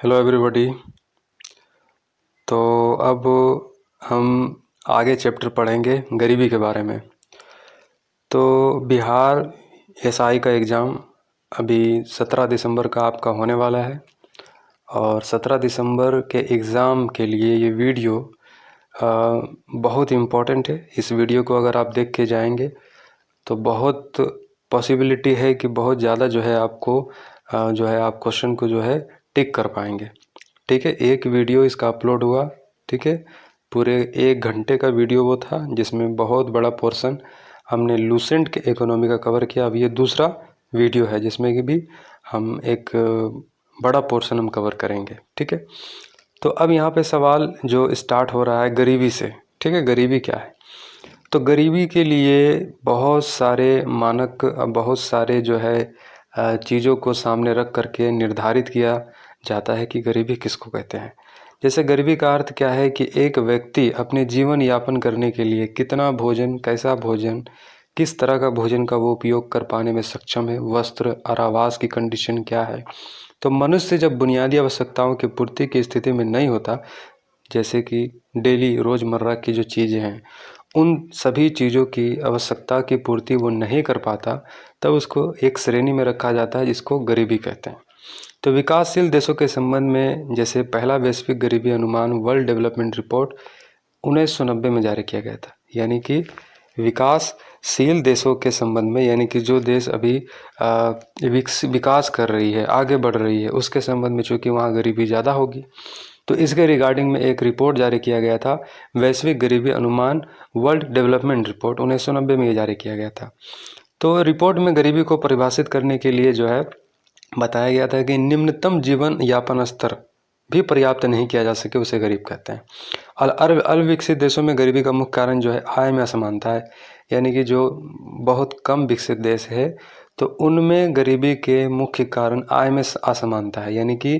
Hello everybody. तो अब हम आगे चैप्टर पढ़ेंगे गरीबी के बारे में। तो बिहार एसआई का एग्ज़ाम अभी 17 दिसंबर का आपका होने वाला है और 17 दिसंबर के एग्ज़ाम के लिए ये वीडियो बहुत इम्पोर्टेंट है। इस वीडियो को अगर आप देख के जाएंगे तो बहुत पॉसिबिलिटी है कि बहुत ज़्यादा जो है आपको आप क्वेश्चन को टिक कर पाएंगे। ठीक है, एक वीडियो इसका अपलोड हुआ, ठीक है, पूरे 1 घंटे का वीडियो वो था जिसमें बहुत बड़ा पोर्शन हमने लूसेंट के इकोनॉमी का कवर किया। अब ये दूसरा वीडियो है जिसमें कि भी हम एक बड़ा पोर्शन हम कवर करेंगे। ठीक है, तो अब यहाँ पे सवाल जो स्टार्ट हो रहा है गरीबी से। ठीक है, गरीबी क्या है? तो गरीबी के लिए बहुत सारे मानक, बहुत सारे चीज़ों को सामने रख करके निर्धारित किया जाता है कि गरीबी किसको कहते हैं। जैसे गरीबी का अर्थ क्या है कि एक व्यक्ति अपने जीवन यापन करने के लिए कितना भोजन, कैसा भोजन, किस तरह का भोजन का वो उपयोग कर पाने में सक्षम है, वस्त्र और आवास की कंडीशन क्या है। तो मनुष्य जब बुनियादी आवश्यकताओं की पूर्ति की स्थिति में नहीं होता, जैसे कि डेली रोज़मर्रा की जो चीज़ें हैं उन सभी चीज़ों की आवश्यकता की पूर्ति वो नहीं कर पाता, तब उसको एक श्रेणी में रखा जाता है जिसको गरीबी कहते हैं। तो विकासशील देशों के संबंध में जैसे पहला वैश्विक गरीबी अनुमान वर्ल्ड डेवलपमेंट रिपोर्ट 1990 में जारी किया गया था। यानी कि विकासशील देशों के संबंध में, यानी कि जो देश अभी विकास कर रही है, आगे बढ़ रही है, उसके संबंध में चूँकि वहाँ गरीबी ज़्यादा होगी, तो इसके रिगार्डिंग में एक रिपोर्ट जारी किया गया था, वैश्विक गरीबी अनुमान वर्ल्ड डेवलपमेंट रिपोर्ट 1990 में ये जारी किया गया था। तो रिपोर्ट में गरीबी को परिभाषित करने के लिए बताया गया था कि निम्नतम जीवन यापन स्तर भी पर्याप्त नहीं किया जा सके उसे गरीब कहते हैं। और अल्पविकसित देशों में गरीबी का मुख्य कारण आय में असमानता है। यानी कि जो बहुत कम विकसित देश है तो उनमें गरीबी के मुख्य कारण आय में असमानता है। यानी कि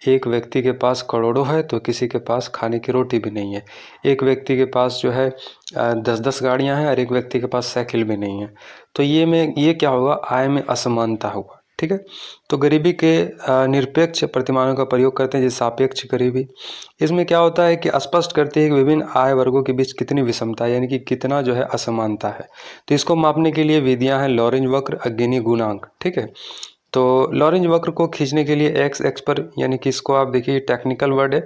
एक व्यक्ति के पास करोड़ों है तो किसी के पास खाने की रोटी भी नहीं है। एक व्यक्ति के पास 10-10 गाड़ियां हैं और एक व्यक्ति के पास साइकिल भी नहीं है। तो ये क्या होगा, आय में असमानता होगा। ठीक है, तो गरीबी के निरपेक्ष प्रतिमानों का प्रयोग करते हैं जैसे सापेक्ष गरीबी। इसमें क्या होता है कि स्पष्ट करते हैं कि विभिन्न आय वर्गों के बीच कितनी विषमता है, यानी कि कितना असमानता है। तो इसको मापने के लिए विधियां हैं लॉरेंज वक्र और गिनी गुणांक। ठीक है, तो लॉरेंज वक्र को खींचने के लिए एक्स एक्स पर, यानी कि इसको आप देखिए टेक्निकल वर्ड है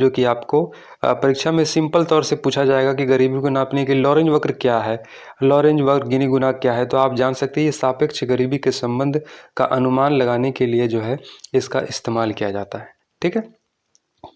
जो कि आपको परीक्षा में सिंपल तौर से पूछा जाएगा कि गरीबी को नापने के लिए लॉरेंज वक्र क्या है, लॉरेंज वक्र गिनी गुणांक क्या है। तो आप जान सकते हैं ये सापेक्ष गरीबी के संबंध का अनुमान लगाने के लिए इसका इस्तेमाल किया जाता है। ठीक है,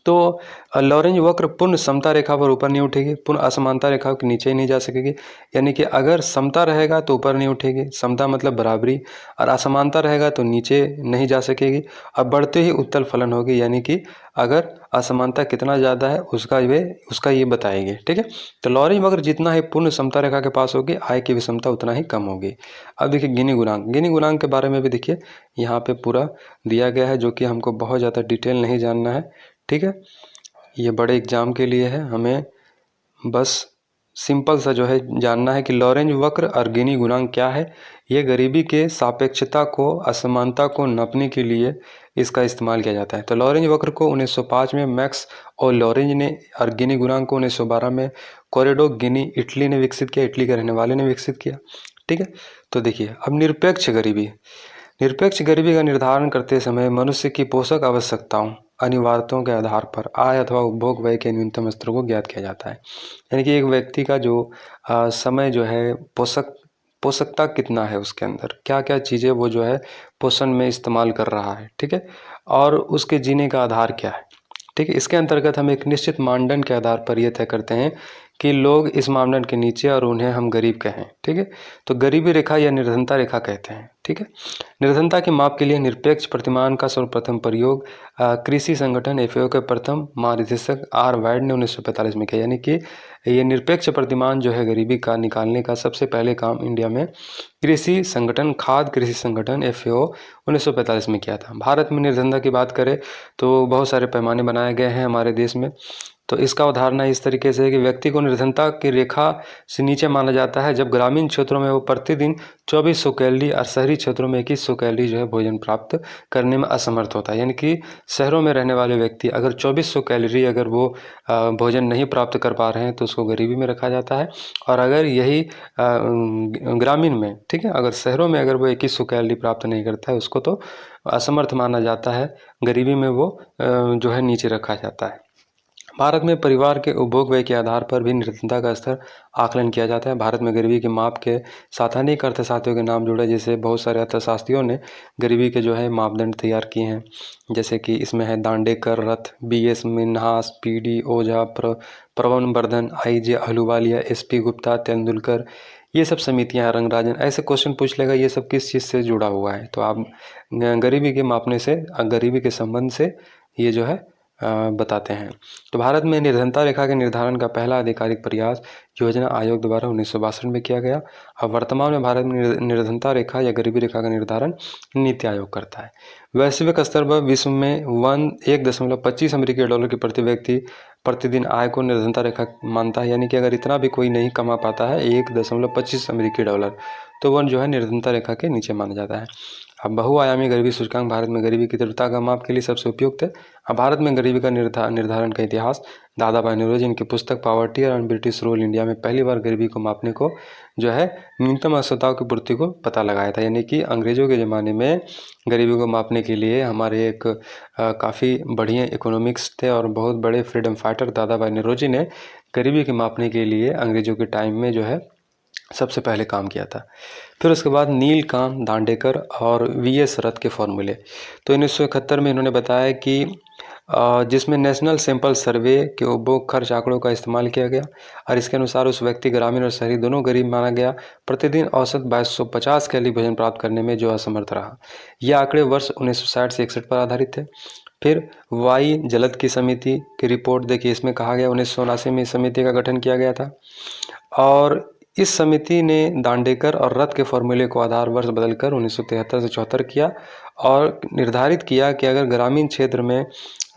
तो लॉरेंज वक्र पूर्ण समता रेखा पर ऊपर नहीं उठेगी, पूर्ण असमानता रेखा के नीचे ही नहीं जा सकेगी। यानी कि अगर समता रहेगा तो ऊपर नहीं उठेगी, समता मतलब बराबरी, और असमानता रहेगा तो नीचे नहीं जा सकेगी और बढ़ते ही उत्तल फलन होगी। यानी कि अगर असमानता कितना ज़्यादा है उसका ये बताएगी। ठीक है, तो लॉरेंज वक्र जितना ही पूर्ण समता रेखा के पास होगी, आय की विषमता उतना ही कम होगी। अब देखिए गिनी गुणांक, गिनी गुणांक के बारे में भी देखिए यहाँ पे पूरा दिया गया है जो कि हमको बहुत ज़्यादा डिटेल नहीं जानना है। ठीक है, ये बड़े एग्जाम के लिए है, हमें बस सिंपल सा जानना है कि लॉरेंज वक्र और गिनी गुणांक क्या है। ये गरीबी के सापेक्षता को, असमानता को नापने के लिए इसका इस्तेमाल किया जाता है। तो लॉरेंज वक्र को 1905 में मैक्स और लॉरेंज ने, और गिनी गुणांक को 1912 में कोरेडो गिनी इटली ने विकसित किया, इटली के रहने वाले ने विकसित किया। ठीक है, तो देखिए अब निरपेक्ष गरीबी। निरपेक्ष गरीबी का निर्धारण करते समय मनुष्य की पोषक आवश्यकताओं, अनिवार्यताओं के आधार पर आय अथवा उपभोग व्यय के न्यूनतम स्तर को ज्ञात किया जाता है। यानी कि एक व्यक्ति का समय पोषकता कितना है, उसके अंदर क्या क्या चीज़ें वो पोषण में इस्तेमाल कर रहा है। ठीक है, और उसके जीने का आधार क्या है। ठीक है, इसके अंतर्गत हम एक निश्चित मानदंड के आधार पर यह तय करते हैं कि लोग इस मानदंड के नीचे और उन्हें हम गरीब कहें। ठीक है, तो गरीबी रेखा या निर्धनता रेखा कहते हैं। ठीक है, निर्धनता के माप के लिए निरपेक्ष प्रतिमान का सर्वप्रथम प्रयोग कृषि संगठन एफएओ के प्रथम महानिदेशक आर वाइड ने 1945 में किया। यानी कि ये निरपेक्ष प्रतिमान गरीबी का निकालने का सबसे पहले काम इंडिया में कृषि संगठन, खाद्य कृषि संगठन एफएओ 1945 में किया था। भारत में निर्धनता की बात करें तो बहुत सारे पैमाने बनाए गए हैं हमारे देश में। तो इसका अवधारणा इस तरीके से है कि व्यक्ति को निर्धनता की रेखा से नीचे माना जाता है जब ग्रामीण क्षेत्रों में वो प्रतिदिन 2400 कैलोरी और शहरी क्षेत्रों में 2100 कैलोरी जो है भोजन प्राप्त करने में असमर्थ होता है। यानी कि शहरों में रहने वाले व्यक्ति अगर 2400 कैलोरी अगर वो भोजन नहीं प्राप्त कर पा रहे हैं तो उसको गरीबी में रखा जाता है। और अगर यही ग्रामीण में, ठीक है, अगर शहरों में अगर वो 2100 कैलोरी प्राप्त नहीं करता है उसको तो असमर्थ माना जाता है, गरीबी में वो जो है नीचे रखा जाता है। भारत में परिवार के उपभोग व्यय के आधार पर भी निर्धनता का स्तर आकलन किया जाता है। भारत में गरीबी के माप के साथ अनेक अर्थशास्त्रियों के नाम जुड़े, जैसे बहुत सारे अर्थशास्त्रियों ने गरीबी के जो है मापदंड तैयार किए हैं। जैसे कि इसमें है दांडेकर, रथ, BS मिन्हास, PD ओझा, प्रवन वर्धन, IJ अहलूवालिया, SP गुप्ता, तेंदुलकर, ये सब समितियां, रंगराजन। ऐसे क्वेश्चन पूछ लेगा ये सब किस चीज़ से जुड़ा हुआ है, तो आप गरीबी के मापने से, गरीबी के संबंध से ये जो है बताते हैं। तो भारत में निर्धनता रेखा के निर्धारण का पहला आधिकारिक प्रयास योजना आयोग द्वारा 1962 में किया गया। अब वर्तमान में भारत में निर्धनता रेखा या गरीबी रेखा का निर्धारण नीति आयोग करता है। वैश्विक स्तर पर विश्व में 1.25 अमेरिकी डॉलर की प्रति व्यक्ति प्रतिदिन आय को निर्धनता रेखा मानता है। यानी कि अगर इतना भी कोई नहीं कमा पाता है 1.25 अमेरिकी डॉलर, तो वह जो है निर्धनता रेखा के नीचे माना जाता है। अब बहुआयामी गरीबी सूचकांक भारत में गरीबी की तीव्रता का माप के लिए सबसे उपयुक्त है। अब भारत में गरीबी का निर्धारण का इतिहास, दादा भाई नौरोजी इनकी पुस्तक poverty and British rule India में पहली बार गरीबी को मापने को जो है न्यूनतम आवश्यकताओं की पूर्ति को पता लगाया था। यानी कि अंग्रेजों के ज़माने में गरीबी को मापने के लिए हमारे एक काफ़ी बढ़िया इकोनॉमिक्स थे और बहुत बड़े फ्रीडम फाइटर दादा भाई नौरोजी ने गरीबी के मापने के लिए अंग्रेजों के टाइम में जो है सबसे पहले काम किया था। फिर उसके बाद नीलकांत, दांडेकर और VS रथ के फॉर्मूले। तो 1971 में इन्होंने बताया कि जिसमें नेशनल सैंपल सर्वे के उपभोग खर्च आंकड़ों का इस्तेमाल किया गया और इसके अनुसार उस व्यक्ति ग्रामीण और शहरी दोनों गरीब माना गया, प्रतिदिन औसत 2250 कैलोरी भोजन प्राप्त करने में जो असमर्थ रहा। ये आंकड़े वर्ष 1960 से 61 पर आधारित थे। फिर वाई जलद की समिति की रिपोर्ट देखिए, इसमें कहा गया 1979 में इस समिति का गठन किया गया था और इस समिति ने दांडेकर और रथ के फॉर्मूले को आधार वर्ष बदलकर 1973 से 74 किया और निर्धारित किया कि अगर ग्रामीण क्षेत्र में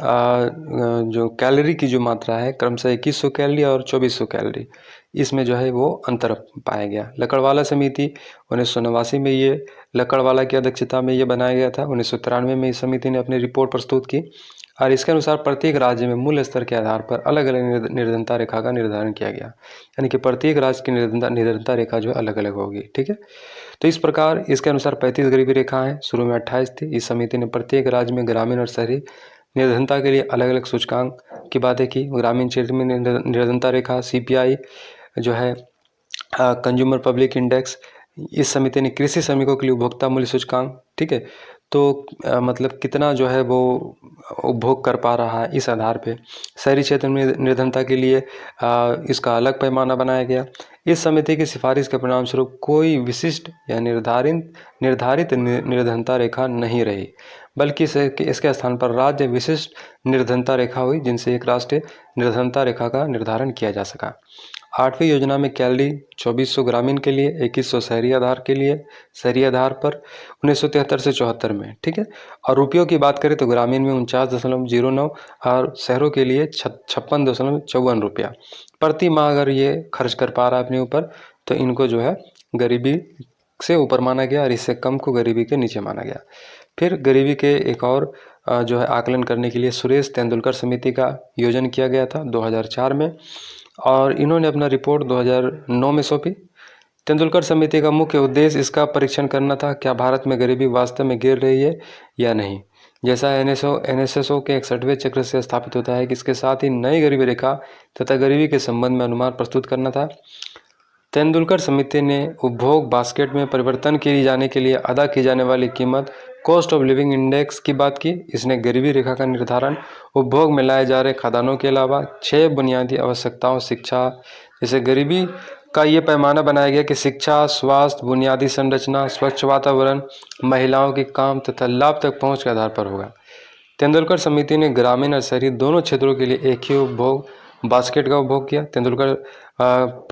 जो कैलोरी की जो मात्रा है क्रमशः 2100 कैलोरी और 2400 कैलोरी, इसमें जो है वो अंतर पाया गया। लकड़वाला समिति 1989 में ये लकड़वाला की अध्यक्षता में ये बनाया गया था। 1993 में इस समिति ने अपनी रिपोर्ट प्रस्तुत की और इसके अनुसार प्रत्येक राज्य में मूल स्तर के आधार पर अलग अलग निर्धनता रेखा का निर्धारण किया गया। यानी कि प्रत्येक राज्य की निर्धनता रेखा जो है अलग अलग होगी, ठीक है। तो इस प्रकार इसके अनुसार 35 गरीबी रेखाएं हैं, शुरू में 28 थी। इस समिति ने प्रत्येक राज्य में ग्रामीण और शहरी निर्धनता के लिए अलग अलग सूचकांक की बातें की। ग्रामीण क्षेत्र में निर्धनता रेखा CPI जो है कंज्यूमर पब्लिक इंडेक्स, इस समिति ने कृषि श्रमिकों के लिए उपभोक्ता मूल्य सूचकांक, ठीक है, तो मतलब कितना जो है वो उपभोग कर पा रहा है इस आधार पे। शहरी क्षेत्र में निर्धनता के लिए इसका अलग पैमाना बनाया गया। इस समिति की सिफारिश के परिणाम स्वरूप कोई विशिष्ट या निर्धारित निर्धनता रेखा नहीं रही, बल्कि इसके स्थान पर राज्य विशिष्ट निर्धनता रेखा हुई, जिनसे एक राष्ट्रीय निर्धनता रेखा का निर्धारण किया जा सका। 8वीं योजना में कैलोरी 2400 ग्रामीण के लिए, 2100 शहरी आधार पर 1973 से 74 में, ठीक है। और रुपयों की बात करें तो ग्रामीण में 49.09 और शहरों के लिए 56.54 रुपया प्रति माह अगर ये खर्च कर पा रहा है अपने ऊपर, तो इनको जो है गरीबी से ऊपर माना गया और इससे कम को गरीबी के नीचे माना गया। फिर गरीबी के एक और जो है आकलन करने के लिए सुरेश तेंदुलकर समिति का योजन किया गया था 2004 में और इन्होंने अपना रिपोर्ट 2009 में सौंपी। तेंदुलकर समिति का मुख्य उद्देश्य इसका परीक्षण करना था, क्या भारत में गरीबी वास्तव में गिर रही है या नहीं, जैसा NSSO के 61वें चक्र से स्थापित होता है कि इसके साथ ही नई गरीबी रेखा तथा गरीबी के संबंध में अनुमान प्रस्तुत करना था। तेंदुलकर समिति ने उपभोग बास्केट में परिवर्तन किए जाने के लिए अदा की जाने वाली कीमत, कॉस्ट ऑफ लिविंग इंडेक्स की बात की। इसने गरीबी रेखा का निर्धारण उपभोग में लाए जा रहे खाद्यान्नों के अलावा 6 बुनियादी आवश्यकताओं, शिक्षा, जैसे गरीबी का ये पैमाना बनाया गया कि शिक्षा, स्वास्थ्य, बुनियादी संरचना, स्वच्छ वातावरण, महिलाओं की काम तथा लाभ तक पहुँच के आधार पर होगा। तेंदुलकर समिति ने ग्रामीण और शहरी दोनों क्षेत्रों के लिए एक ही उपभोग बास्केट का उपभोग किया। तेंदुलकर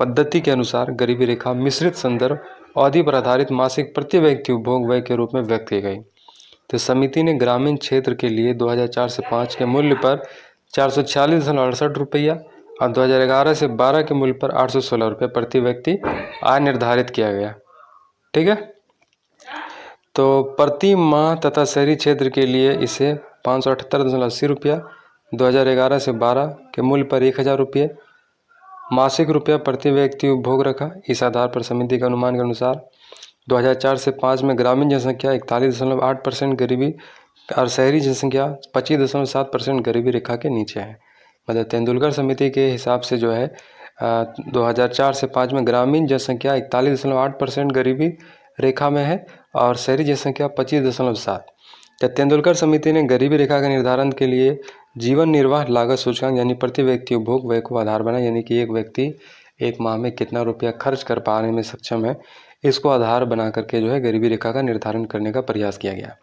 पद्धति के अनुसार गरीबी रेखा मिश्रित संदर्भ अवधि पर आधारित मासिक प्रति व्यक्ति उपभोग व्यय के रूप में व्यक्त की गई। तो समिति ने ग्रामीण क्षेत्र के लिए 2004 से 5 के मूल्य पर 446.68 रुपया और 2011 से 12 के मूल्य पर 816 रुपये प्रति व्यक्ति आय निर्धारित किया गया। ठीक है, तो प्रति माह तथा शहरी क्षेत्र के लिए इसे 578.80 रुपया, 2011 से 12 के मूल्य पर 1000 रुपये मासिक रुपया प्रति व्यक्ति उपभोग रखा। इस आधार पर समिति के अनुमान के अनुसार 2004 से 5 में ग्रामीण जनसंख्या 41.8% गरीबी और शहरी जनसंख्या 25.7% गरीबी रेखा के नीचे है। मतलब तेंदुलकर समिति के हिसाब से जो है 2004 से 5 में ग्रामीण जनसंख्या 41.8% गरीबी रेखा में है और शहरी जनसंख्या 25.7। तो तेंदुलकर समिति ने गरीबी रेखा के निर्धारण के लिए जीवन निर्वाह लागत सूचकांक यानी प्रति व्यक्ति उपभोग व्यय को आधार बनाया, यानी कि एक व्यक्ति एक माह में कितना रुपया खर्च कर पाने में सक्षम है, इसको आधार बना करके जो है गरीबी रेखा का निर्धारण करने का प्रयास किया गया।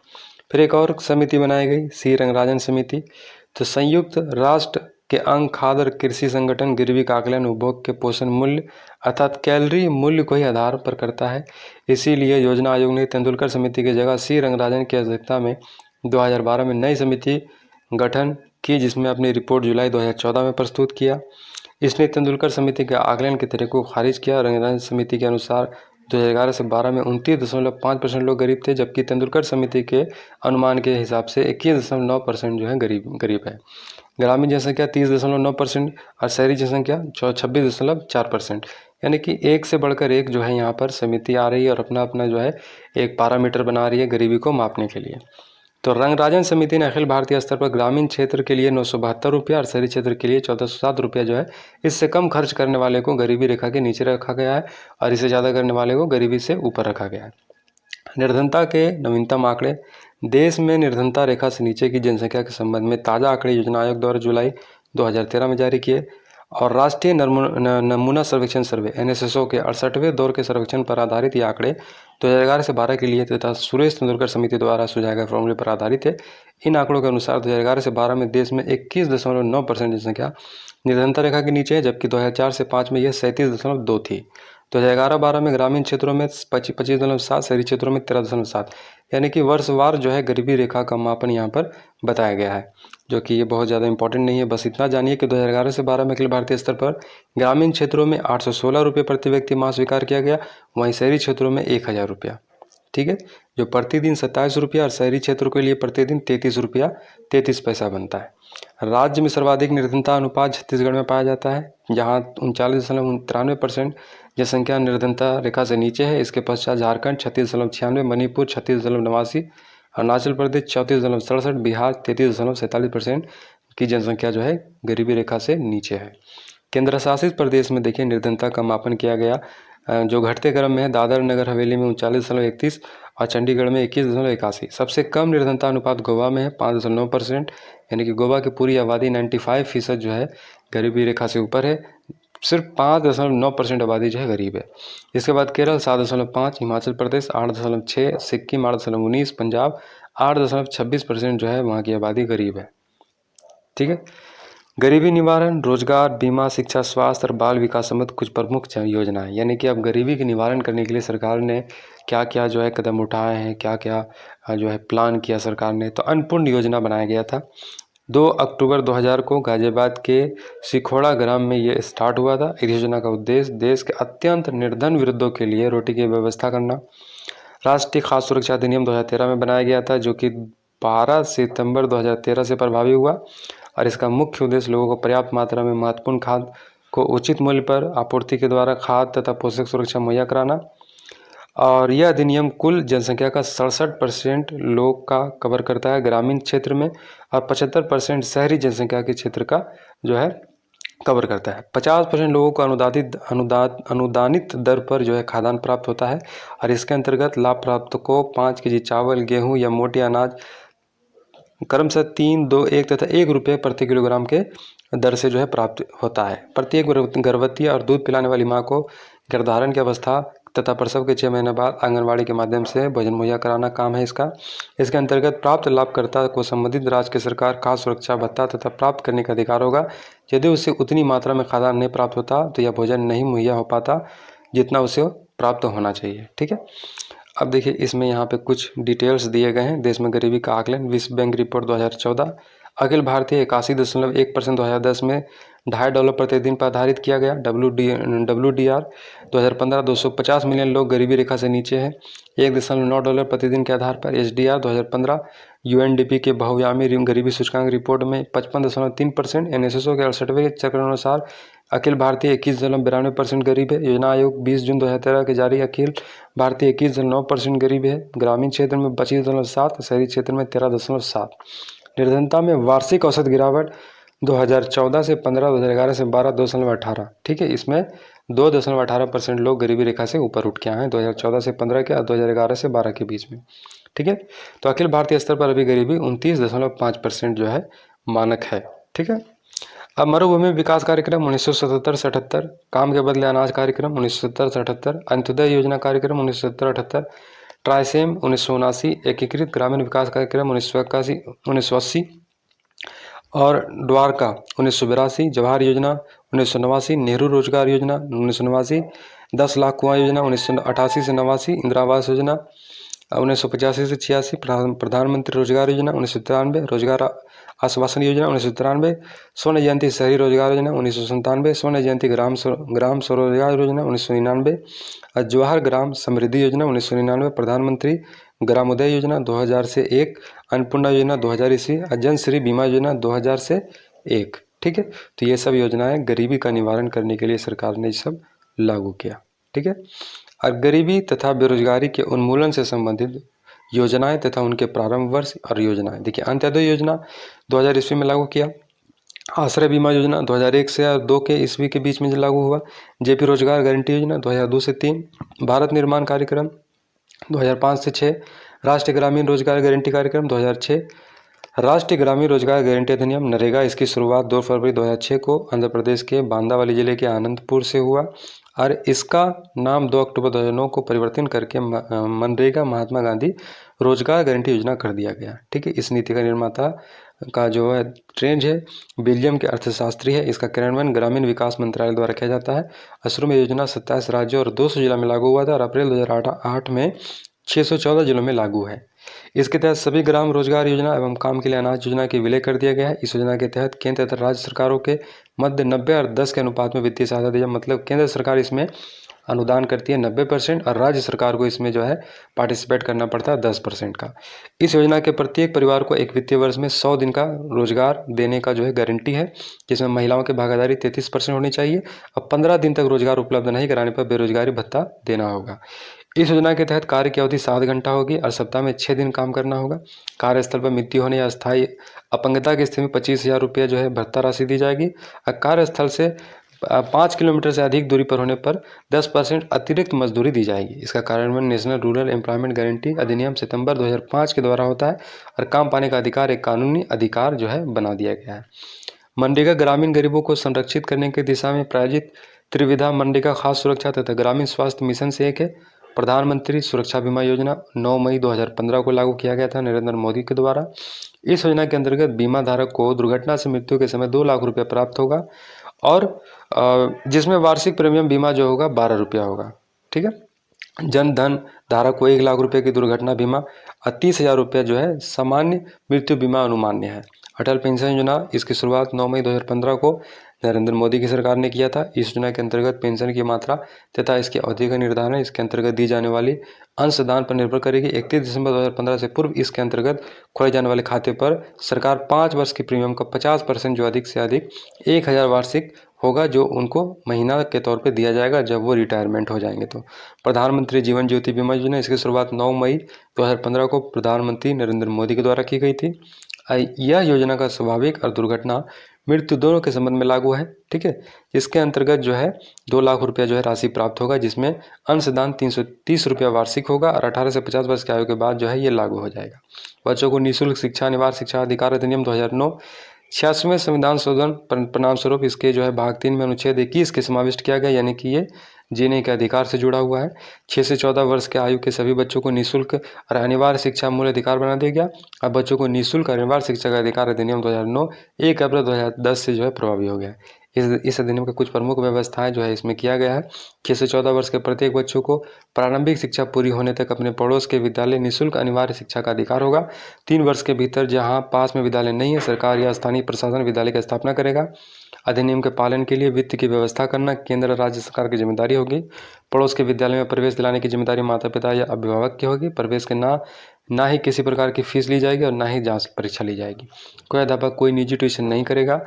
फिर एक और समिति बनाई गई, सी रंगराजन समिति। तो संयुक्त राष्ट्र के अंग खाद्य और कृषि संगठन गरीबी का आकलन उपभोग के पोषण मूल्य अर्थात कैलोरी मूल्य को ही आधार पर करता है। इसीलिए योजना आयोग ने तेंदुलकर समिति की जगह सी रंगराजन की अध्यक्षता में 2012 में नई समिति गठन की, जिसमें अपनी रिपोर्ट जुलाई 2014 में प्रस्तुत किया। इसने तेंदुलकर समिति के आकलन के तरीके को खारिज किया। रंगराजन समिति के अनुसार 2011 से 12 में 29.5% लोग गरीब थे, जबकि तेंदुलकर समिति के अनुमान के हिसाब से 21.9% जो है गरीब है। ग्रामीण जनसंख्या 30.9% और शहरी जनसंख्या 26.4%, यानी कि एक से बढ़कर एक जो है यहाँ पर समिति आ रही है और अपना अपना जो है एक पैरामीटर बना रही है गरीबी को मापने के लिए। तो रंगराजन समिति ने अखिल भारतीय स्तर पर ग्रामीण क्षेत्र के लिए 972 रुपया और शहरी क्षेत्र के लिए 1407 रुपया जो है इससे कम खर्च करने वाले को गरीबी रेखा के नीचे रखा गया है और इससे ज़्यादा करने वाले को गरीबी से ऊपर रखा गया है। निर्धनता के नवीनतम आंकड़े। देश में निर्धनता रेखा से नीचे की जनसंख्या के संबंध में ताज़ा आंकड़े योजना आयोग द्वारा जुलाई 2013 में जारी किए और राष्ट्रीय नमूना सर्वेक्षण सर्वे NSSO के 68वें दौर के सर्वेक्षण पर आधारित ये आंकड़े 2011 से 12 के लिए तथा सुरेश तेंदुलकर समिति द्वारा सुझाए गए फॉर्मूले पर आधारित है। इन आंकड़ों के अनुसार 2011 से 12 में देश में 21.9% जनसंख्या निर्धनता रेखा के नीचे है, जबकि 2004 से 5 में यह 37.2 थी। 2011-12 में ग्रामीण क्षेत्रों में 25.7, शहरी क्षेत्रों में 13.7, यानी कि वर्षवार जो है गरीबी रेखा का मापन यहाँ पर बताया गया है, जो कि ये बहुत ज़्यादा इंपॉर्टेंट नहीं है। बस इतना जानिए कि 2011 से 12 में अखिल भारतीय स्तर पर ग्रामीण क्षेत्रों में 816 रुपये प्रति व्यक्ति माह स्वीकार किया गया, वहीं शहरी क्षेत्रों में 1000 रुपया। ठीक है, जो प्रतिदिन 27 रुपया और शहरी क्षेत्रों के लिए प्रतिदिन 33 रुपया 33 पैसा बनता है। राज्य में सर्वाधिक निर्धनता अनुपात छत्तीसगढ़ में पाया जाता है, जहाँ 39.93% जनसंख्या निर्धनता रेखा से नीचे है। इसके पश्चात झारखंड 36.96, मणिपुर 36.89, अरुणाचल प्रदेश 34.67, बिहार 33.47% की जनसंख्या जो है गरीबी रेखा से नीचे है। केंद्र शासित प्रदेश में देखिए निर्धनता का मापन किया गया, जो घटते क्रम में है। दादर नगर हवेली में 39.31 और चंडीगढ़ में 21.81। सबसे कम निर्धनता अनुपात गोवा में है 5.9%, यानी कि गोवा की पूरी आबादी 95% जो है गरीबी रेखा से ऊपर है, सिर्फ 5.9% आबादी जो है गरीब है। इसके बाद केरल 7.5, हिमाचल प्रदेश 8.6, सिक्किम 8.19, पंजाब 8.26% जो है वहाँ की आबादी गरीब है। ठीक है, गरीबी निवारण, रोजगार, बीमा, शिक्षा, स्वास्थ्य और बाल विकास समेत कुछ प्रमुख योजनाएं, यानी कि अब गरीबी के निवारण करने के लिए सरकार ने क्या क्या जो है कदम उठाए हैं, क्या क्या जो है प्लान किया सरकार ने। तो अन्नपूर्ण योजना बनाया गया था 2 अक्टूबर 2000 को गाजियाबाद के सिखोड़ा ग्राम में ये स्टार्ट हुआ था। इस योजना का उद्देश्य देश के अत्यंत निर्धन वृद्धों के लिए रोटी की व्यवस्था करना। राष्ट्रीय खाद्य सुरक्षा अधिनियम 2013 में बनाया गया था, जो कि 12 सितंबर 2013 से प्रभावी हुआ और इसका मुख्य उद्देश्य लोगों को पर्याप्त मात्रा में महत्वपूर्ण खाद्य को उचित मूल्य पर आपूर्ति के द्वारा खाद्य तथा पोषक सुरक्षा मुहैया कराना। और यह अधिनियम कुल जनसंख्या का 67% लोग का कवर करता है ग्रामीण क्षेत्र में और 75% शहरी जनसंख्या के क्षेत्र का जो है कवर करता है। 50% लोगों को अनुदानित दर पर जो है खाद्यान्न प्राप्त होता है और इसके अंतर्गत लाभ प्राप्त को 5 केजी चावल, गेहूँ या मोटे अनाज क्रमशः 3, 2, 1 तथा 1 रुपये प्रति किलोग्राम के दर से जो है प्राप्त होता है। प्रत्येक गर्भवती और दूध पिलाने वाली माँ को गर्भधारण की अवस्था तथा प्रसव के 6 महीने बाद आंगनबाड़ी के माध्यम से भोजन मुहैया कराना काम है इसका। इसके अंतर्गत प्राप्त लाभकर्ता को संबंधित राज्य की सरकार खाद्य सुरक्षा भत्ता तथा प्राप्त करने का अधिकार होगा। यदि उसे उतनी मात्रा में खाद्यान्न नहीं प्राप्त होता तो यह भोजन नहीं मुहैया हो पाता जितना उसे प्राप्त होना चाहिए। ठीक है, अब देखिए इसमें यहाँ पे कुछ डिटेल्स दिए गए हैं। देश में गरीबी का आकलन, विश्व बैंक रिपोर्ट 2014, अखिल भारतीय 81.1% 2010 में $2.5 प्रतिदिन पर आधारित किया गया। WDR 2015 250 मिलियन लोग गरीबी रेखा से नीचे हैं। $1.9 प्रतिदिन के आधार पर HDR 2015 UNDP के बहुआयामी गरीबी सूचकांक रिपोर्ट में 55.3%। NSSO के 68वें चक्र अनुसार अखिल भारतीय 21.92% गरीब है। योजना आयोग 20 जून 2013 के जारी अखिल भारतीय 21.9% गरीब है। ग्रामीण क्षेत्र में 25.7, शहरी क्षेत्र में 13.7। निर्धनता में वार्षिक औसत गिरावट 2014 से 15, 2011 से 12, 2.18। ठीक है, इसमें 2.18% लोग गरीबी रेखा से ऊपर उठ के आए हैं 2014 से 15 के और 2011 से 12 के बीच में। ठीक है, तो अखिल भारतीय स्तर पर अभी गरीबी 29.5% जो है मानक है। ठीक है, अब मरुभूमि विकास कार्यक्रम 1977 से 78, काम के बदले अनाज कार्यक्रम 1970 से 78, अंत्योदय योजना कार्यक्रम 1970-78, ट्राइसेम 1979, एकीकृत ग्रामीण विकास कार्यक्रम 1980 और द्वारका 1982, जवाहर योजना 1989, नेहरू रोजगार योजना 1989, 10 लाख कुआं योजना 1988 से 89, इंदिरा आवास योजना 1985 से 86, प्रधानमंत्री रोजगार योजना 1993, रोजगार आश्वासन योजना 1993, स्वर्ण जयंती शहरी रोजगार योजना 1997, स्वर्ण जयंती ग्राम स्वरोजगार योजना 1999, जवाहर ग्राम समृद्धि योजना 1999, प्रधानमंत्री ग्रामोदय योजना 2000 से 1, अन्नपूर्णा योजना 2000 ईस्वी, जन श्री बीमा योजना 2000 से 1। ठीक है, तो ये सब योजनाएं गरीबी का निवारण करने के लिए सरकार ने सब लागू किया। ठीक है, और गरीबी तथा बेरोजगारी के उन्मूलन से संबंधित योजनाएं तथा उनके प्रारंभ वर्ष और योजनाएं देखिए। अंत्योदय योजना 2000 ईस्वी में लागू किया। आश्रय बीमा योजना 2001 से 2 के ईस्वी के बीच में जो लागू हुआ। जेपी रोजगार गारंटी योजना 2002 से 3, भारत निर्माण कार्यक्रम 2005 से 6, राष्ट्रीय ग्रामीण रोजगार गारंटी कार्यक्रम 2006, राष्ट्रीय ग्रामीण रोजगार गारंटी अधिनियम नरेगा, इसकी शुरुआत 2 फरवरी 2006 को आंध्र प्रदेश के बांदावली जिले के आनंदपुर से हुआ और इसका नाम 2 अक्टूबर 2009 को परिवर्तन करके मनरेगा महात्मा गांधी रोजगार गारंटी योजना कर दिया गया। ठीक है, इस नीति का निर्माता का जो है ट्रेंड है बेल्जियम के अर्थशास्त्री है। इसका क्रियान्वयन ग्रामीण विकास मंत्रालय द्वारा किया जाता है। शुरू में योजना 27 राज्यों और 200 जिलों में लागू हुआ था और अप्रैल 2008 में 614 जिलों में लागू है। इसके तहत सभी ग्राम रोजगार योजना एवं काम के लिए अनाज योजना की विलय कर दिया गया है। इस योजना के तहत केंद्र तथा राज्य सरकारों के मध्य 90 और 10 के अनुपात में वित्तीय सहायता दी जाए। मतलब केंद्र सरकार इसमें अनुदान करती है 90% और राज्य सरकार को इसमें जो है पार्टिसिपेट करना पड़ता है 10% का। इस योजना के प्रत्येक परिवार को एक वित्तीय वर्ष में 100 दिन का रोजगार देने का जो है गारंटी है, जिसमें महिलाओं की भागीदारी 33% होनी चाहिए और 15 दिन तक रोजगार उपलब्ध नहीं कराने पर बेरोजगारी भत्ता देना होगा। इस योजना के तहत कार्य की अवधि 7 घंटा होगी और सप्ताह में 6 दिन काम करना होगा। कार्यस्थल पर मृत्यु होने या अस्थायी अपंगता की स्थिति में 25,000 रुपये जो है भत्ता राशि दी जाएगी और कार्यस्थल से 5 किलोमीटर से अधिक दूरी पर होने पर 10% अतिरिक्त मजदूरी दी जाएगी। इसका कार्यान्वयन नेशनल रूरल एम्प्लॉयमेंट गारंटी अधिनियम सितंबर 2005 के द्वारा होता है और काम पाने का अधिकार एक कानूनी अधिकार जो है बना दिया गया है। मनरेगा ग्रामीण गरीबों को संरक्षित करने की दिशा में प्रायोजित त्रिविधा मनरेगा खास सुरक्षा तथा ग्रामीण स्वास्थ्य मिशन से एक है। प्रधानमंत्री सुरक्षा बीमा योजना 9 मई 2015 को लागू किया गया था नरेंद्र मोदी के द्वारा। इस योजना के अंतर्गत बीमा धारक को दुर्घटना से मृत्यु के समय 2 लाख रुपये प्राप्त होगा और जिसमें वार्षिक प्रीमियम बीमा जो होगा 12 रुपया होगा। ठीक है, जन धन धारक को 1 लाख रुपये की दुर्घटना बीमा और 30,000 रुपये जो है सामान्य मृत्यु बीमा अनुमान्य है। अटल पेंशन योजना, इसकी शुरुआत 9 मई 2015 को नरेंद्र मोदी की सरकार ने किया था। इस योजना के अंतर्गत पेंशन की मात्रा तथा इसकी अवधि का निर्धारण इसके अंतर्गत दी जाने वाली अंशदान पर निर्भर करेगी। 31 दिसंबर 2015 से पूर्व इसके अंतर्गत खोले जाने वाले खाते पर सरकार 5 वर्ष की प्रीमियम का 50% जो अधिक से अधिक 1,000 वार्षिक होगा जो उनको महीना के तौर पे दिया जाएगा जब वो रिटायरमेंट हो जाएंगे। तो प्रधानमंत्री जीवन ज्योति बीमा योजना, इसकी शुरुआत 9 मई 2015 को प्रधानमंत्री नरेंद्र मोदी के द्वारा की गई थी। यह योजना का स्वाभाविक और दुर्घटना मृत्यु दोनों के संबंध में लागू है। ठीक है, इसके अंतर्गत जो है 2 लाख रुपया जो है राशि प्राप्त होगा, जिसमें अंशदान 330 रुपया वार्षिक होगा और 18 से 50 वर्ष की आयु के बाद जो है ये लागू हो जाएगा। बच्चों को निःशुल्क शिक्षा अनिवार्य शिक्षा अधिकार अधिनियम 2009 86वें संविधान शोधन परिणाम स्वरूप इसके जो है भाग 3 में अनुच्छेद 21 के समाविष्ट किया गया, यानी कि ये जीने के अधिकार से जुड़ा हुआ है। 6 से 14 वर्ष के आयु के सभी बच्चों को निःशुल्क और अनिवार्य शिक्षा मूल अधिकार बना दिया गया। अब बच्चों को निःशुल्क और अनिवार्य शिक्षा का अधिकार अधिनियम 2009 1 अप्रैल 2010 से जो है प्रभावी हो गया है। इस अधिनियम के कुछ प्रमुख व्यवस्थाएं जो है इसमें किया गया है। 6 से 14 वर्ष के प्रत्येक बच्चों को प्रारंभिक शिक्षा पूरी होने तक अपने पड़ोस के विद्यालय निःशुल्क अनिवार्य शिक्षा का अधिकार होगा। 3 वर्ष के भीतर जहां पास में विद्यालय नहीं है, सरकार या स्थानीय प्रशासन विद्यालय की स्थापना करेगा। अधिनियम के पालन के लिए वित्त की व्यवस्था करना केंद्र और राज्य सरकार की जिम्मेदारी होगी। पड़ोस के विद्यालय में प्रवेश दिलाने की जिम्मेदारी माता पिता या अभिभावक की होगी। प्रवेश के ना ही किसी प्रकार की फीस ली जाएगी और ना ही जांच परीक्षा ली जाएगी। कोई अध्यापक कोई निजी ट्यूशन नहीं करेगा।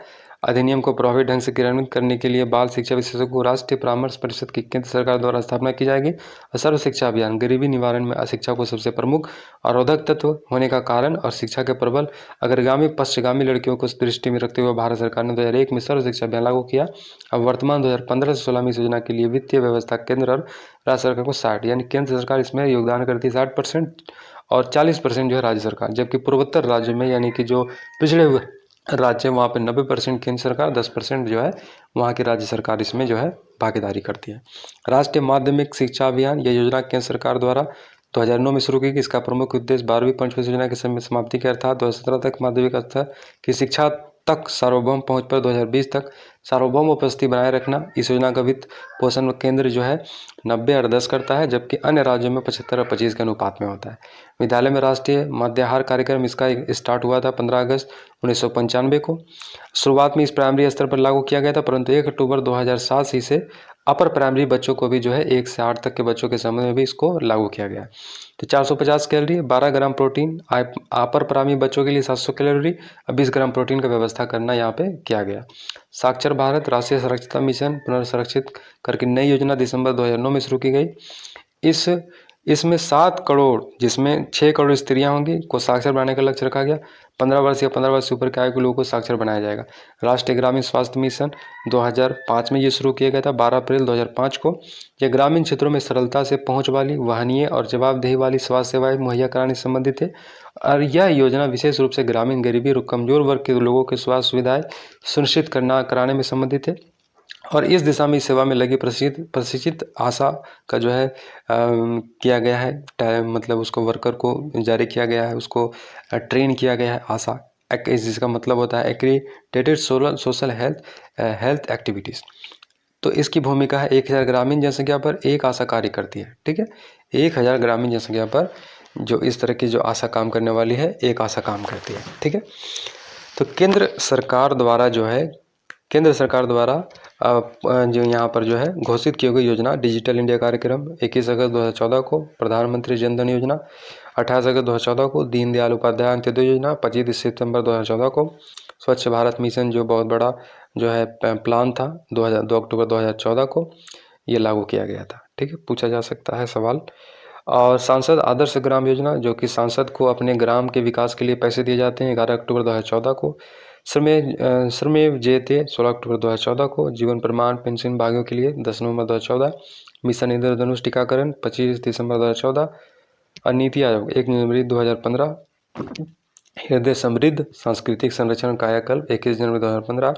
अधिनियम को प्रभावी ढंग से क्रियान्वित करने के लिए बाल शिक्षा विशेषज्ञों को राष्ट्रीय परामर्श परिषद की केंद्र सरकार द्वारा स्थापना की जाएगी। सर्व शिक्षा अभियान गरीबी निवारण में अशिक्षा को सबसे प्रमुख अवरोधक तत्व होने का कारण और शिक्षा के प्रबल अग्रगामी पश्चिगामी लड़कियों को दृष्टि में रखते हुए भारत सरकार ने 2001 में सर्व शिक्षा अभियान लागू किया। अब वर्तमान 2015 से 16 में इस योजना के लिए वित्तीय व्यवस्था केंद्र और राज्य सरकार को 60 यानी केंद्र सरकार इसमें योगदान करती है 60% और 40% जो है राज्य सरकार। जबकि पूर्वोत्तर राज्यों में यानी कि जो पिछड़े हुए राज्य वहाँ पे 90% केंद्र सरकार, 10% जो है वहाँ की राज्य सरकार इसमें जो है भागीदारी करती है। राष्ट्रीय माध्यमिक शिक्षा अभियान यह योजना केंद्र सरकार द्वारा 2009 में शुरू की गई। इसका प्रमुख उद्देश्य 12वीं पंचवर्षीय योजना के समय समाप्ति के अर्थात 2017 तक माध्यमिक स्तर की शिक्षा तक सार्वभौम पहुंच पर 2020 तक सार्वभौम उपस्थिति बनाए रखना। इस योजना का वित्त पोषण केंद्र जो है 90 और 10 करता है, जबकि अन्य राज्यों में 75 और 25 के अनुपात में होता है। विद्यालय में राष्ट्रीय मध्याहार कार्यक्रम इसका स्टार्ट हुआ था 15 अगस्त 1995 को। शुरुआत में इस प्राइमरी स्तर पर लागू किया गया था, परंतु 1 अक्टूबर 2007 से इसे अपर प्राइमरी बच्चों को भी जो है 1 से 8 तक के बच्चों के संबंध में भी इसको लागू किया गया। तो 450 calorie, 12 gram protein, upper primary बच्चों के लिए 700 कैलोरी, 20 ग्राम प्रोटीन का व्यवस्था करना यहाँ पे किया गया। साक्षर भारत राष्ट्रीय साक्षरता मिशन पुनर्संरक्षित करके नई योजना दिसंबर 2009 में शुरू की गई। इसमें 7 करोड़ जिसमें 6 करोड़ स्त्रियां होंगी को साक्षर बनाने का लक्ष्य रखा गया। 15 वर्ष या 15 वर्ष से ऊपर के आयु के लोगों को साक्षर बनाया जाएगा। राष्ट्रीय ग्रामीण स्वास्थ्य मिशन 2005 में ये शुरू किया गया था 12 अप्रैल 2005 को। यह ग्रामीण क्षेत्रों में सरलता से पहुंच वाली, वहनीय और जवाबदेही वाली स्वास्थ्य सेवाएं मुहैया कराने से संबंधित है। और यह योजना विशेष रूप से ग्रामीण गरीबी और कमजोर वर्ग के लोगों के स्वास्थ्य सुविधाएं सुनिश्चित कराने में संबंधित है। और इस दिशा में इस सेवा में लगी प्रशिक्षित आशा का जो है किया गया है, मतलब उसको वर्कर को जारी किया गया है, उसको ट्रेन किया गया है। आशा जिसका मतलब होता है एक्रीडेटेड सोशल हेल्थ एक्टिविटीज़। तो इसकी भूमिका है 1000 ग्रामीण जनसंख्या पर एक आशा कार्य करती है। ठीक है, 1000 ग्रामीण जनसंख्या पर जो इस तरह की जो आशा काम करने वाली है, एक आशा काम करती है। ठीक है, तो केंद्र सरकार द्वारा जो यहाँ पर जो है घोषित की गई योजना डिजिटल इंडिया कार्यक्रम 21 अगस्त 2014 को, प्रधानमंत्री जन धन योजना 28 अगस्त 2014 को, दीनदयाल उपाध्याय अंत्योदय योजना 25 सितंबर 2014 को, स्वच्छ भारत मिशन जो बहुत बड़ा जो है प्लान था 2 अक्टूबर 2014 को ये लागू किया गया था। ठीक है, पूछा जा सकता है सवाल। और सांसद आदर्श ग्राम योजना जो कि सांसद को अपने ग्राम के विकास के लिए पैसे दिए जाते हैं 11 अक्टूबर 2014 को। श्रमेव जयते 16 अक्टूबर 2014 को। जीवन प्रमाण पेंशन भागियों के लिए 10 नवंबर 2014। मिशन इंद्रधनुष टीकाकरण 25 दिसंबर 2014। और नीति आयोग 1 जनवरी 2015। हृदय समृद्ध सांस्कृतिक संरक्षण कायाकल्प 21 जनवरी 2015।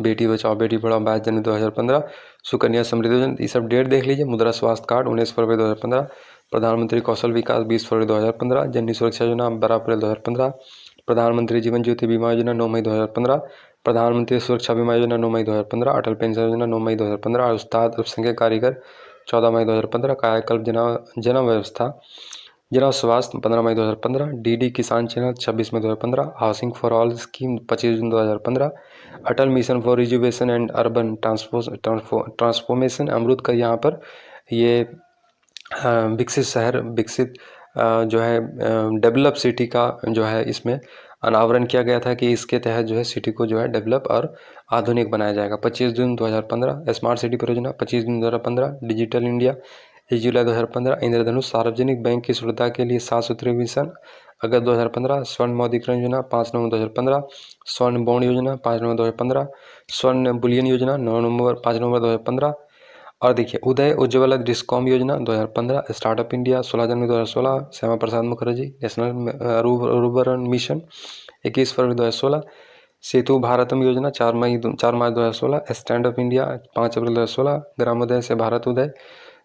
बेटी बचाओ बेटी पढ़ाओ 22 जनवरी 2015। सुकन्या समृद्धि योजना, ये सब डेट देख लीजिए। मुद्रा स्वास्थ्य कार्ड 19 फरवरी 2015। प्रधानमंत्री कौशल विकास 20 फरवरी 2015। जननी सुरक्षा योजना 12 अप्रैल 2015। प्रधानमंत्री जीवन ज्योति बीमा योजना 9 मई 2015। प्रधानमंत्री सुरक्षा बीमा योजना 9 मई 2015। अटल पेंशन योजना 9 मई 2015। उस्ताद अल्पसंख्यक कारीगर 14 मई 2015। कायाकल्प जन व्यवस्था जन स्वास्थ्य 15 मई 2015। डीडी किसान चैनल 26 मई 2015। हाउसिंग फॉर ऑल स्कीम 25 जून 2015। Atal mission for rejuvenation and urban transformation AMRUT का यहाँ पर ये विकसित शहर जो है डेवलप सिटी का जो है इसमें अनावरण किया गया था कि इसके तहत जो है सिटी को जो है डेवलप और आधुनिक बनाया जाएगा। 25 जून 2015। स्मार्ट सिटी परियोजना 25 जून 2015। डिजिटल इंडिया 1 जुलाई 2015। इंद्रधनुष सार्वजनिक बैंक की सुविधा के लिए 7 सूत्रीय मिशन अगस्त 2015। स्वर्ण मौद्रीकरण योजना 5 नवंबर 2015। स्वर्ण बॉन्ड योजना 5 नवंबर 2015। स्वर्ण बुलियन योजना 5 नवंबर 2015। और देखिए उदय उज्ज्वला डिस्कॉम योजना 2015। स्टार्टअप इंडिया 16 जनवरी 2016। Shyama Prasad Mukherjee national rural mission 21 फरवरी 2016। सेतु भारतम योजना 4 मार्च 2016, स्टैंड अप इंडिया 5 अप्रैल 2016, ग्रामोदय से भारत उदय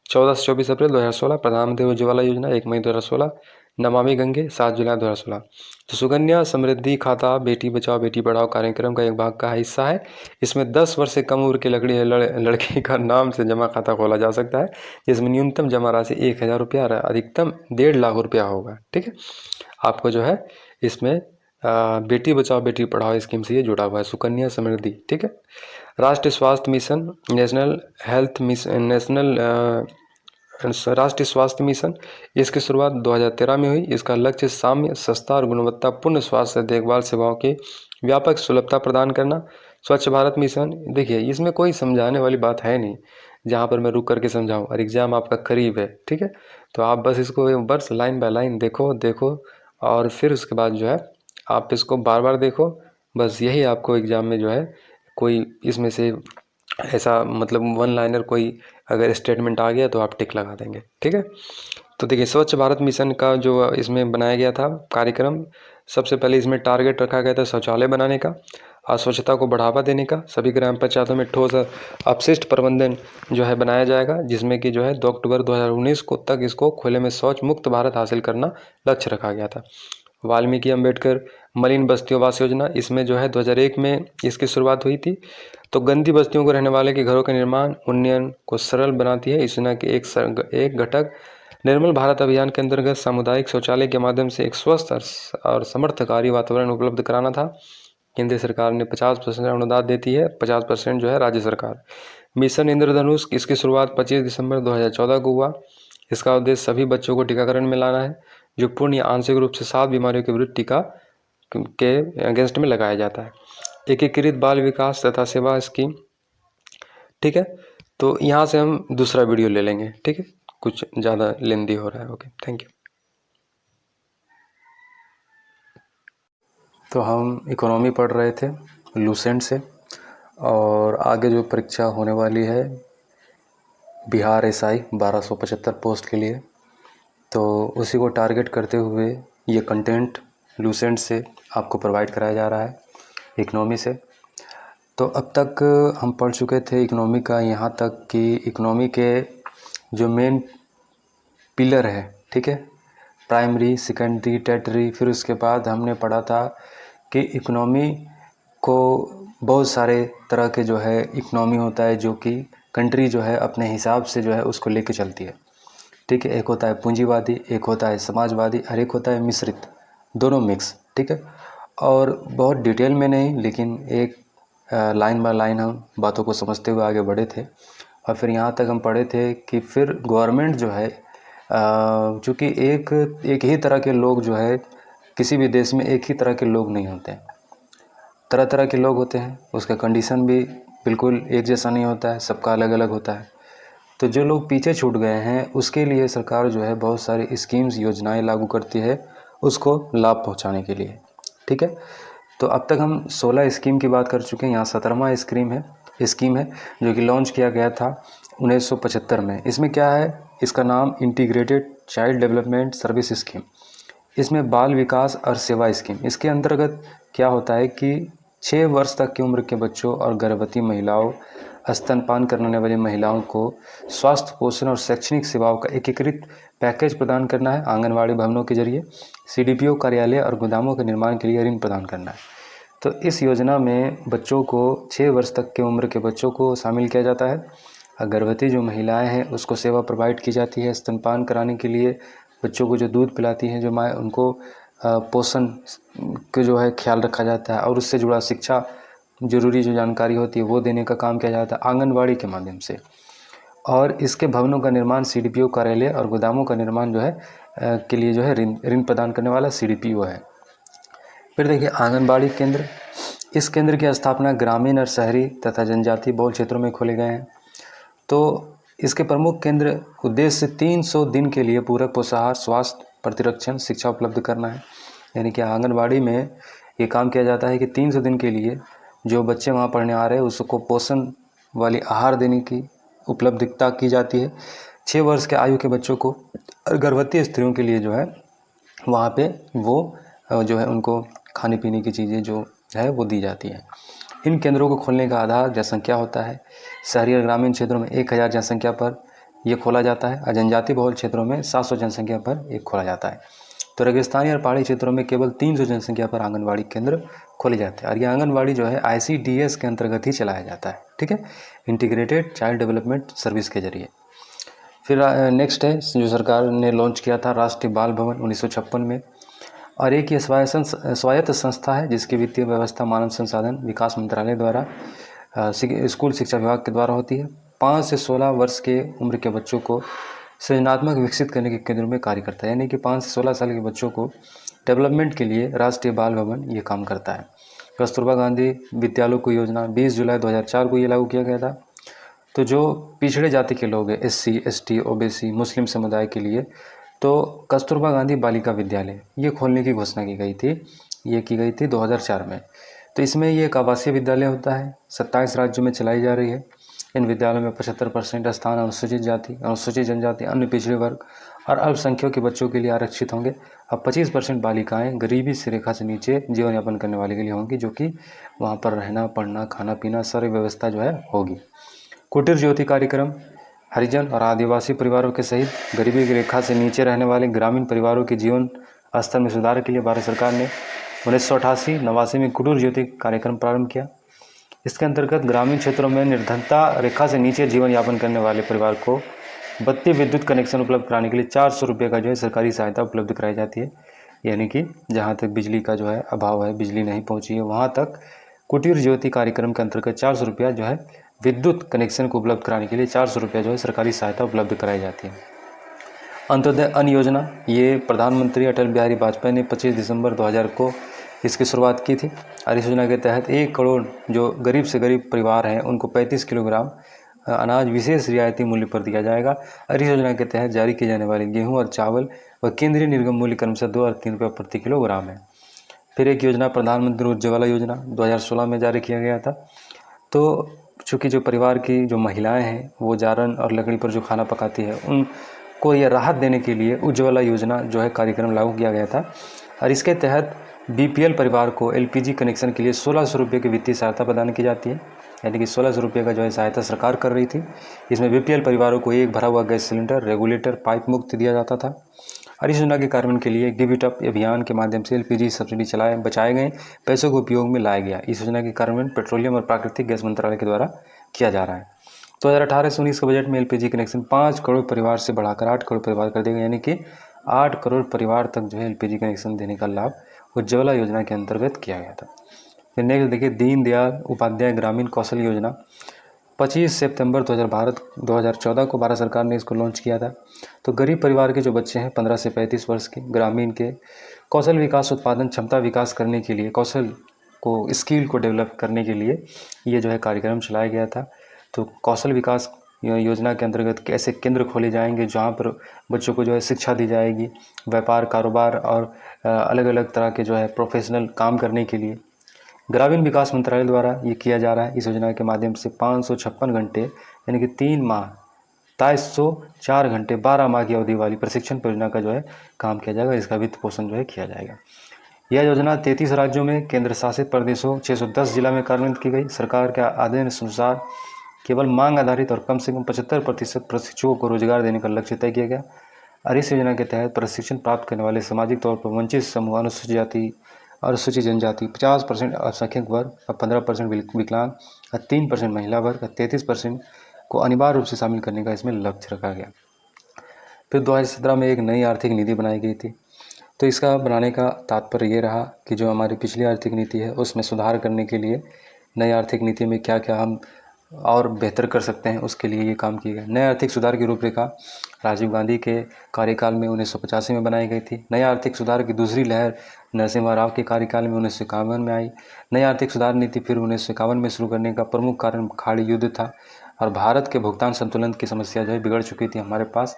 14 से 24 अप्रैल 2016, प्रधानमंत्री उज्ज्वला योजना 1 मई 2016, नमामि गंगे 7 जुलाई 2016। तो सुकन्या समृद्धि खाता बेटी बचाओ बेटी पढ़ाओ कार्यक्रम का एक भाग का हिस्सा है। इसमें 10 वर्ष से कम उम्र की लड़की का नाम से जमा खाता खोला जा सकता है, जिसमें न्यूनतम जमा राशि 1000 रुपया और अधिकतम 1.5 लाख रुपया होगा। ठीक है, आपको जो है इसमें बेटी बचाओ बेटी पढ़ाओ स्कीम से ये जुड़ा हुआ है, सुकन्या समृद्धि। ठीक है, राष्ट्रीय स्वास्थ्य मिशन, नेशनल हेल्थ मिशन, राष्ट्रीय स्वास्थ्य मिशन, इसकी शुरुआत 2013 में हुई। इसका लक्ष्य साम्य, सस्ता और गुणवत्तापूर्ण स्वास्थ्य देखभाल सेवाओं की व्यापक सुलभता प्रदान करना। स्वच्छ भारत मिशन, देखिए इसमें कोई समझाने वाली बात है नहीं जहाँ पर मैं रुक करके समझाऊं, और एग्ज़ाम आपका करीब है। ठीक है, तो आप बस इसको बस लाइन बाय लाइन देखो और फिर उसके बाद जो है आप इसको बार बार देखो। बस यही आपको एग्ज़ाम में जो है कोई इसमें से ऐसा मतलब वन लाइनर कोई अगर स्टेटमेंट आ गया तो आप टिक लगा देंगे। ठीक है, तो देखिए स्वच्छ भारत मिशन का जो इसमें बनाया गया था कार्यक्रम, सबसे पहले इसमें टारगेट रखा गया था शौचालय बनाने का, अस्वच्छता को बढ़ावा देने का। सभी ग्राम पंचायतों में ठोस अपशिष्ट प्रबंधन जो है बनाया जाएगा, जिसमें कि जो है 2 अक्टूबर 2019 को तक इसको खुले में शौच मुक्त भारत हासिल करना लक्ष्य रखा गया था। वाल्मीकि अम्बेडकर मलिन बस्तियों आवास योजना, इसमें जो है 2001 में इसकी शुरुआत हुई थी। तो गंदी बस्तियों को रहने वाले के घरों का निर्माण उन्नयन को सरल बनाती है। इस योजना के एक घटक निर्मल भारत अभियान के अंतर्गत सामुदायिक शौचालय के माध्यम से एक स्वस्थ और समर्थकारी वातावरण उपलब्ध कराना था। केंद्र सरकार ने 50% अनुदान देती है, 50% जो है राज्य सरकार। मिशन इंद्रधनुष, इसकी शुरुआत 25 दिसंबर 2014 को हुआ। इसका उद्देश्य सभी बच्चों को टीकाकरण में लाना है, जो पूर्ण या आंशिक रूप से 7 बीमारियों के विरुद्ध टीका के अगेंस्ट में लगाया जाता है। एकीकृत बाल विकास तथा सेवा स्कीम। ठीक है, तो यहाँ से हम दूसरा वीडियो ले लेंगे। ठीक है, कुछ ज़्यादा लेंदी हो रहा है। Okay, thank you. तो हम इकोनॉमी पढ़ रहे थे लूसेंट से, और आगे जो परीक्षा होने वाली है बिहार एसआई 1275 पोस्ट के लिए, तो उसी को टारगेट करते हुए ये कंटेंट लूसेंट से आपको प्रोवाइड कराया जा रहा है इकोनॉमी से। तो अब तक हम पढ़ चुके थे इकोनॉमी का यहाँ तक कि इकोनॉमी के जो मेन पिलर है, ठीक है, प्राइमरी, सेकेंडरी, टर्टियरी, फिर उसके बाद हमने पढ़ा था कि इकोनॉमी को बहुत सारे तरह के जो है इकोनॉमी होता है, जो कि कंट्री जो है अपने हिसाब से जो है उसको लेके चलती है। ठीक है, एक होता है पूंजीवादी, एक होता है समाजवादी, और एक होता है मिश्रित, दोनों मिक्स। ठीक है, और बहुत डिटेल में नहीं, लेकिन एक लाइन बाय लाइन हम बातों को समझते हुए आगे बढ़े थे। और फिर यहाँ तक हम पढ़े थे कि फिर गवर्नमेंट जो है, चूँकि एक ही तरह के लोग जो है, किसी भी देश में एक ही तरह के लोग नहीं होते हैं, तरह तरह के लोग होते हैं, उसका कंडीशन भी बिल्कुल एक जैसा नहीं होता है, सबका अलग अलग होता है। तो जो लोग पीछे छूट गए हैं उसके लिए सरकार जो है बहुत सारी स्कीम्स, योजनाएं लागू करती है उसको लाभ पहुंचाने के लिए। ठीक है, तो अब तक हम 16 स्कीम की बात कर चुके हैं। यहाँ 17वां स्कीम है जो कि लॉन्च किया गया था 1975 में। इसमें क्या है, इसका नाम integrated child development service scheme. इसमें बाल विकास और सेवा स्कीम, इसके अंतर्गत क्या होता है कि 6 वर्ष तक की उम्र के बच्चों और गर्भवती महिलाओं, स्तनपान करने वाली महिलाओं को स्वास्थ्य, पोषण और शैक्षणिक सेवाओं का एकीकृत पैकेज प्रदान करना है। आंगनवाड़ी भवनों के जरिए सीडीपीओ कार्यालय और गोदामों के निर्माण के लिए ऋण प्रदान करना है। तो इस योजना में बच्चों को 6 वर्ष तक की उम्र के बच्चों को शामिल किया जाता है, और गर्भवती जो महिलाएं हैं उसको सेवा प्रोवाइड की जाती है। स्तनपान कराने के लिए बच्चों को जो दूध पिलाती हैं जो माँ, उनको पोषण के जो है ख्याल रखा जाता है, और उससे जुड़ा शिक्षा, ज़रूरी जो जानकारी होती है वो देने का काम किया जाता है आंगनवाड़ी के माध्यम से। और इसके भवनों का निर्माण सीडीपीओ कार्यालय और गोदामों का निर्माण जो है के लिए जो है ऋण प्रदान करने वाला सीडीपीओ है। फिर देखिए आंगनबाड़ी केंद्र, इस केंद्र की स्थापना ग्रामीण और शहरी तथा जनजातीय बहुल क्षेत्रों में खोले गए हैं। तो इसके प्रमुख केंद्र उद्देश्य 300 दिन के लिए पूरक पोषाहार, स्वास्थ्य, प्रतिरक्षण, शिक्षा उपलब्ध करना है। यानी कि आंगनबाड़ी में ये काम किया जाता है कि 300 दिन के लिए जो बच्चे वहाँ पढ़ने आ रहे हैं उसको पोषण वाली आहार देने की उपलब्धता की जाती है। 6 वर्ष के आयु के बच्चों को और गर्भवती स्त्रियों के लिए जो है वहाँ पे वो जो है उनको खाने पीने की चीज़ें जो है वो दी जाती है। इन केंद्रों को खोलने का आधार जनसंख्या होता है। शहरी और ग्रामीण क्षेत्रों में 1000 जनसंख्या पर यह खोला जाता है और जनजाति बहुल क्षेत्रों में 700 जनसंख्या पर एक खोला जाता है। तो रेगिस्तानी और पहाड़ी क्षेत्रों में केवल 300 जनसंख्या पर आंगनबाड़ी केंद्र खोले जाते हैं और ये आंगनबाड़ी जो है ICDS के अंतर्गत ही चलाया जाता है, ठीक है, इंटीग्रेटेड चाइल्ड डेवलपमेंट सर्विस के जरिए। फिर नेक्स्ट है जो सरकार ने लॉन्च किया था राष्ट्रीय बाल भवन 1956 में, और एक ये स्वायत्त संस्था है जिसकी वित्तीय व्यवस्था मानव संसाधन विकास मंत्रालय द्वारा स्कूल शिक्षा विभाग के द्वारा होती है। 5 से 16 वर्ष के उम्र के बच्चों को सृजनात्मक विकसित करने के केंद्र में कार्य करता है, यानी कि 5 से 16 साल के बच्चों को डेवलपमेंट के लिए राष्ट्रीय बाल भवन ये काम करता है। कस्तूरबा गांधी विद्यालयों को योजना 20 जुलाई 2004 को ये लागू किया गया था। तो जो पिछड़े जाति के लोग हैं SC ST OBC मुस्लिम समुदाय के लिए तो कस्तूरबा गांधी बालिका विद्यालय ये खोलने की घोषणा की गई थी, ये की गई थी 2004 में। तो इसमें ये एक आवासीय विद्यालय होता है, 27 राज्यों में चलाई जा रही है। इन विद्यालयों में 75% स्थान अनुसूचित जाति, अनुसूचित जनजाति, अन्य पिछड़े वर्ग और अल्पसंख्यकों के बच्चों के लिए आरक्षित होंगे। अब 25% बालिकाएं गरीबी से रेखा से नीचे जीवन यापन करने वाले के लिए होंगी, जो कि वहाँ पर रहना, पढ़ना, खाना पीना सारी व्यवस्था जो है होगी। कुटीर ज्योति कार्यक्रम हरिजन और आदिवासी परिवारों के सहित गरीबी की रेखा से नीचे रहने वाले ग्रामीण परिवारों के जीवन स्तर में सुधार के लिए भारत सरकार ने 1988-89 में कुटीर ज्योति कार्यक्रम प्रारंभ किया। इसके अंतर्गत ग्रामीण क्षेत्रों में निर्धनता रेखा से नीचे जीवन यापन करने वाले परिवार को बत्ती विद्युत कनेक्शन उपलब्ध कराने के लिए 400 रुपये का जो है सरकारी सहायता उपलब्ध कराई जाती है। यानी कि जहाँ तक बिजली का जो है अभाव है, बिजली नहीं पहुँची है, वहाँ तक कुटीर ज्योति कार्यक्रम के अंतर्गत 400 रुपया जो है विद्युत कनेक्शन को उपलब्ध कराने के लिए 400 रुपया जो है सरकारी सहायता उपलब्ध कराई जाती है। अंत्योदय अन्न योजना ये प्रधानमंत्री अटल बिहारी वाजपेयी ने 25 दिसंबर 2000 को इसकी शुरुआत की थी और इस योजना के तहत 1 करोड़ जो गरीब से गरीब परिवार हैं उनको 35 किलोग्राम अनाज विशेष रियायती मूल्य पर दिया जाएगा। और इस योजना के तहत जारी किए जाने वाले गेहूं और चावल व केंद्रीय निर्गम मूल्य क्रमशः 2 और 3 रुपये प्रति किलोग्राम है। फिर एक योजना प्रधानमंत्री उज्ज्वला योजना 2016 में जारी किया गया था। तो चूँकि जो परिवार की जो महिलाएं हैं वो जारन और लकड़ी पर जो खाना पकाती है उनको ये राहत देने के लिए उज्ज्वला योजना जो है कार्यक्रम लागू किया गया था और इसके तहत BPL परिवार को LPG कनेक्शन के लिए 1600 रुपये की वित्तीय सहायता प्रदान की जाती है। यानी कि 1600 रुपये का जो है सहायता सरकार कर रही थी। इसमें BPL परिवारों को एक भरा हुआ गैस सिलेंडर, रेगुलेटर, पाइप मुक्त दिया जाता था। और इस योजना के कार्यान्वयन के लिए गिव इट अप अभियान के माध्यम से LPG सब्सिडी बचाए गए पैसों को उपयोग में लाया गया। इस योजना के कार्यान्वयन पेट्रोलियम और प्राकृतिक गैस मंत्रालय के द्वारा किया जा रहा है। 2018 से 19 के बजट में LPG कनेक्शन 5 करोड़ परिवार से बढ़ाकर 8 करोड़ परिवार कर दिया गया, यानी कि 8 करोड़ परिवार तक जो है LPG कनेक्शन देने का लाभ उज्ज्वला योजना के अंतर्गत किया गया था। फिर नेक्स्ट देखिए दीनदयाल उपाध्याय ग्रामीण कौशल योजना 25 सितंबर 2014 को भारत सरकार ने इसको लॉन्च किया था। तो गरीब परिवार के जो बच्चे हैं 15 से 35 वर्ष के ग्रामीण के कौशल विकास, उत्पादन क्षमता विकास करने के लिए, कौशल को, स्किल को डेवलप करने के लिए ये जो है कार्यक्रम चलाया गया था। तो कौशल विकास योजना के अंतर्गत ऐसे केंद्र खोले जाएंगे जहाँ पर बच्चों को जो है शिक्षा दी जाएगी, व्यापार, कारोबार और अलग अलग तरह के जो है प्रोफेशनल काम करने के लिए। ग्रामीण विकास मंत्रालय द्वारा ये किया जा रहा है। इस योजना के माध्यम से 556 घंटे यानी कि 3 माह 2304 घंटे 12 माह की अवधि वाली प्रशिक्षण परियोजना का जो है काम किया जाएगा। इसका वित्त पोषण जो है किया जाएगा। यह योजना 33 राज्यों में, केंद्र शासित प्रदेशों 610 जिला में कार्यान्वित की गई। सरकार के आदेश अनुसार केवल मांग आधारित और कम से कम 75% प्रशिक्षुओं को रोजगार देने का लक्ष्य तय किया गया। और इस योजना के तहत प्रशिक्षण प्राप्त करने वाले सामाजिक तौर पर वंचित समूह, अनुसूचित जाति, अनुसूचित जनजाति, 50% अल्पसंख्यक वर्ग और 15% विकलांग और 3% महिला वर्ग और 33% को अनिवार्य रूप से शामिल करने का इसमें लक्ष्य रखा गया। फिर 2017 में एक नई आर्थिक नीति बनाई गई थी। तो इसका बनाने का तात्पर्य ये रहा कि जो हमारी पिछली आर्थिक नीति है उसमें सुधार करने के लिए नई आर्थिक नीति में क्या क्या हम और बेहतर कर सकते हैं, उसके लिए ये काम किया गया। नए आर्थिक सुधार की रूपरेखा राजीव गांधी के कार्यकाल में 1985 में बनाई गई थी। नई आर्थिक सुधार की दूसरी लहर नरसिम्हा राव के कार्यकाल में 1951 में आई। नई आर्थिक सुधार नीति फिर 1951 में शुरू करने का प्रमुख कारण खाड़ी युद्ध था और भारत के भुगतान संतुलन की समस्या जो है बिगड़ चुकी थी। हमारे पास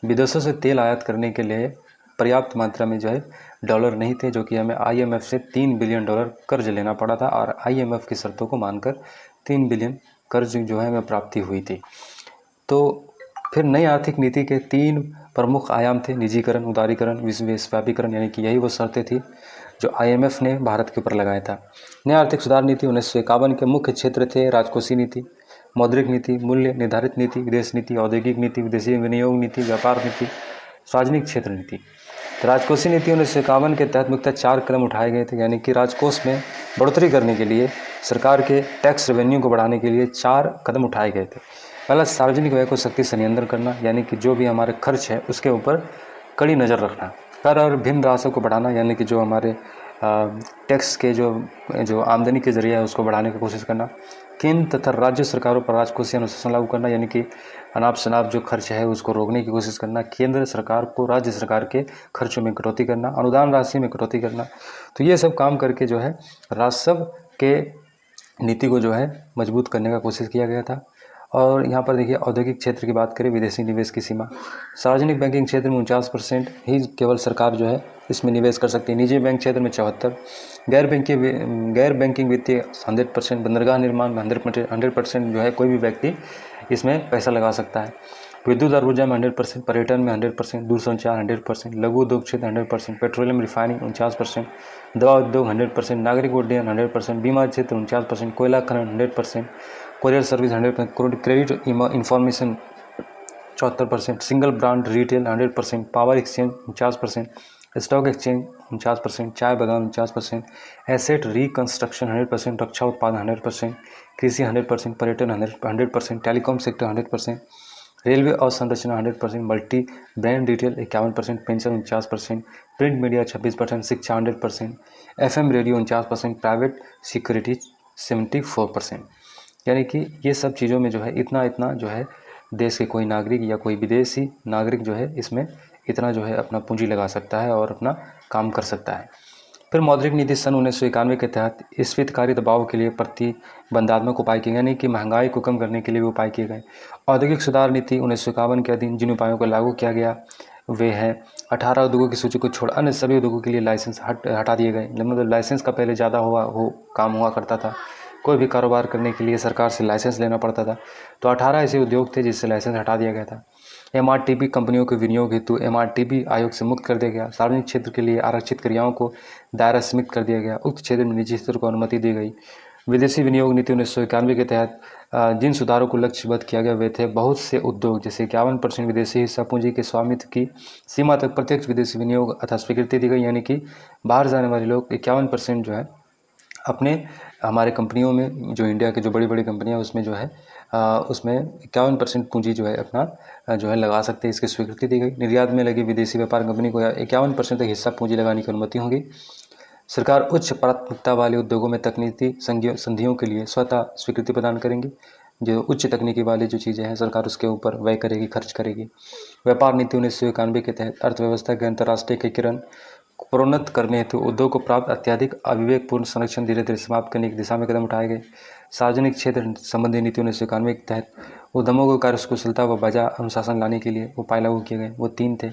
विदेशों से तेल आयात करने के लिए पर्याप्त मात्रा में जो है डॉलर नहीं थे, जो कि हमें IMF से $3 बिलियन कर्ज लेना पड़ा था और IMF की शर्तों को मानकर 3 बिलियन कर्ज जो है हमें प्राप्ति हुई थी। तो फिर नई आर्थिक नीति के 3 प्रमुख आयाम थे, निजीकरण, उदारीकरण, विश्वव्यापीकरण, यानी कि यही वो शर्तें थी जो IMF ने भारत के ऊपर लगाया था। नया आर्थिक सुधार नीति 1951 के मुख्य क्षेत्र थे राजकोषीय नीति, मौद्रिक नीति, मूल्य निर्धारित नीति, विदेश नीति, औद्योगिक नीति, विदेशी विनियोग नीति, व्यापार नीति, सार्वजनिक क्षेत्र नीति। तो राजकोषीय नीति 1951 के तहत मुख्यतः 4 कदम उठाए गए थे, यानी कि राजकोष में बढ़ोतरी करने के लिए, सरकार के टैक्स रेवेन्यू को बढ़ाने के लिए 4 कदम उठाए गए थे। पहला, सार्वजनिक व्यय को सख्ती से नियंत्रण करना, यानी कि जो भी हमारे खर्च है उसके ऊपर कड़ी नज़र रखना। कर और भिन्न राजस्व को बढ़ाना, यानी कि जो हमारे टैक्स के जो आमदनी के जरिए है उसको बढ़ाने की कोशिश करना। केंद्र तथा राज्य सरकारों पर राजकोषीय अनुशासन लागू करना, यानी कि अनाप शनाप जो खर्च है उसको रोकने की कोशिश करना। केंद्र सरकार को राज्य सरकार के खर्चों में कटौती करना, अनुदान राशि में कटौती करना। तो ये सब काम करके जो है राजस्व के नीति को जो है मजबूत करने का कोशिश किया गया था। और यहाँ पर देखिए औद्योगिक क्षेत्र की बात करें, विदेशी निवेश की सीमा, सार्वजनिक बैंकिंग क्षेत्र में 49% ही केवल सरकार जो है इसमें निवेश कर सकती है, निजी बैंक क्षेत्र में 74%, गैर बैंकिंग वित्तीय 100%, बंदरगाह निर्माण में 100% जो है कोई भी व्यक्ति इसमें पैसा लगा सकता है, विद्युत और ऊर्जा में 100%, पर्यटन में 100%, दूरसंचार 100%, लघु उद्योग क्षेत्र 100%, पेट्रोलियम रिफाइनिंग 49%, दवा उद्योग 100%, नागरिक उड्डयन 100%, बीमा क्षेत्र 49%, कोयला खनन 100%, courier service 100%, credit information 74%, single brand retail 100%, power exchange 49%, stock exchange 49%, चाय बागान 49%, एसेट रिकंस्ट्रक्शन 100%, रक्षा उत्पादन 100%, कृषि 100%, पर्यटन 100%, टेलीकॉम सेक्टर 100%, रेलवे अवसंरचना 100%, multi brand retail 51%, pension 49%, print media 26%, शिक्षा 100%, FM रेडियो 49%, प्राइवेट सिक्योरिटी 74%। यानी कि ये सब चीज़ों में जो है इतना जो है देश के कोई नागरिक या कोई विदेशी नागरिक जो है इसमें इतना जो है अपना पूंजी लगा सकता है और अपना काम कर सकता है। फिर मौद्रिक नीति सन 1991 के तहत स्फीतकारी दबाव के लिए प्रतिबंधात्मक उपाय किए गए, यानी कि महंगाई को कम करने के लिए भी उपाय किए गए। औद्योगिक सुधार नीति 1951 के अधीन जिन उपायों को लागू किया गया वे हैं 18 उद्योगों की सूची को छोड़ अन्य सभी उद्योगों के लिए लाइसेंस हटा दिए गए। मतलब लाइसेंस का पहले ज़्यादा काम हुआ करता था, कोई भी कारोबार करने के लिए सरकार से लाइसेंस लेना पड़ता था, तो 18 ऐसे उद्योग थे जिससे लाइसेंस हटा दिया गया था। MRTP कंपनियों के विनियोग हेतु MRTP आयोग से मुक्त कर दिया गया। सार्वजनिक क्षेत्र के लिए आरक्षित क्रियाओं को दायरा सीमित कर दिया गया। उक्त क्षेत्र में निजी क्षेत्र को अनुमति दी गई। विदेशी विनियोग नीति 1991 के तहत जिन सुधारों को लक्ष्यबद्ध किया गया वे थे बहुत से उद्योग जैसे 51% विदेशी हिस्सा पूंजी के स्वामित्व की सीमा तक प्रत्यक्ष विदेशी विनियोग अथवा स्वीकृति दी गई, यानी कि बाहर जाने वाले लोग 51% जो है अपने हमारे कंपनियों में, जो इंडिया की जो बड़ी बड़ी कंपनियां उसमें जो है उसमें 51% पूंजी जो है अपना जो है लगा सकते हैं, इसकी स्वीकृति दी गई। निर्यात में लगी विदेशी व्यापार कंपनी को 51% तक हिस्सा पूंजी लगाने की अनुमति होगी। सरकार उच्च प्राथमिकता वाले उद्योगों में तकनीकी संधियों के लिए स्वतः स्वीकृति प्रदान करेंगी। जो उच्च तकनीकी वाली जो चीज़ें हैं सरकार उसके ऊपर व्यय करेगी, खर्च करेगी। व्यापार नीति 1991 के तहत अर्थव्यवस्था के अंतर्राष्ट्रीय एकीकरण प्रोन्नत करने हेतु उद्योग को प्राप्त अत्यधिक अविवेकपूर्ण संरक्षण धीरे धीरे समाप्त करने की दिशा में कदम उठाए गए। सार्वजनिक क्षेत्र संबंधी नीति 1991 के तहत उद्यमों को कार्यकुशलता व बाजार अनुशासन लाने के लिए उपाय लागू किए गए। वो 3 थे।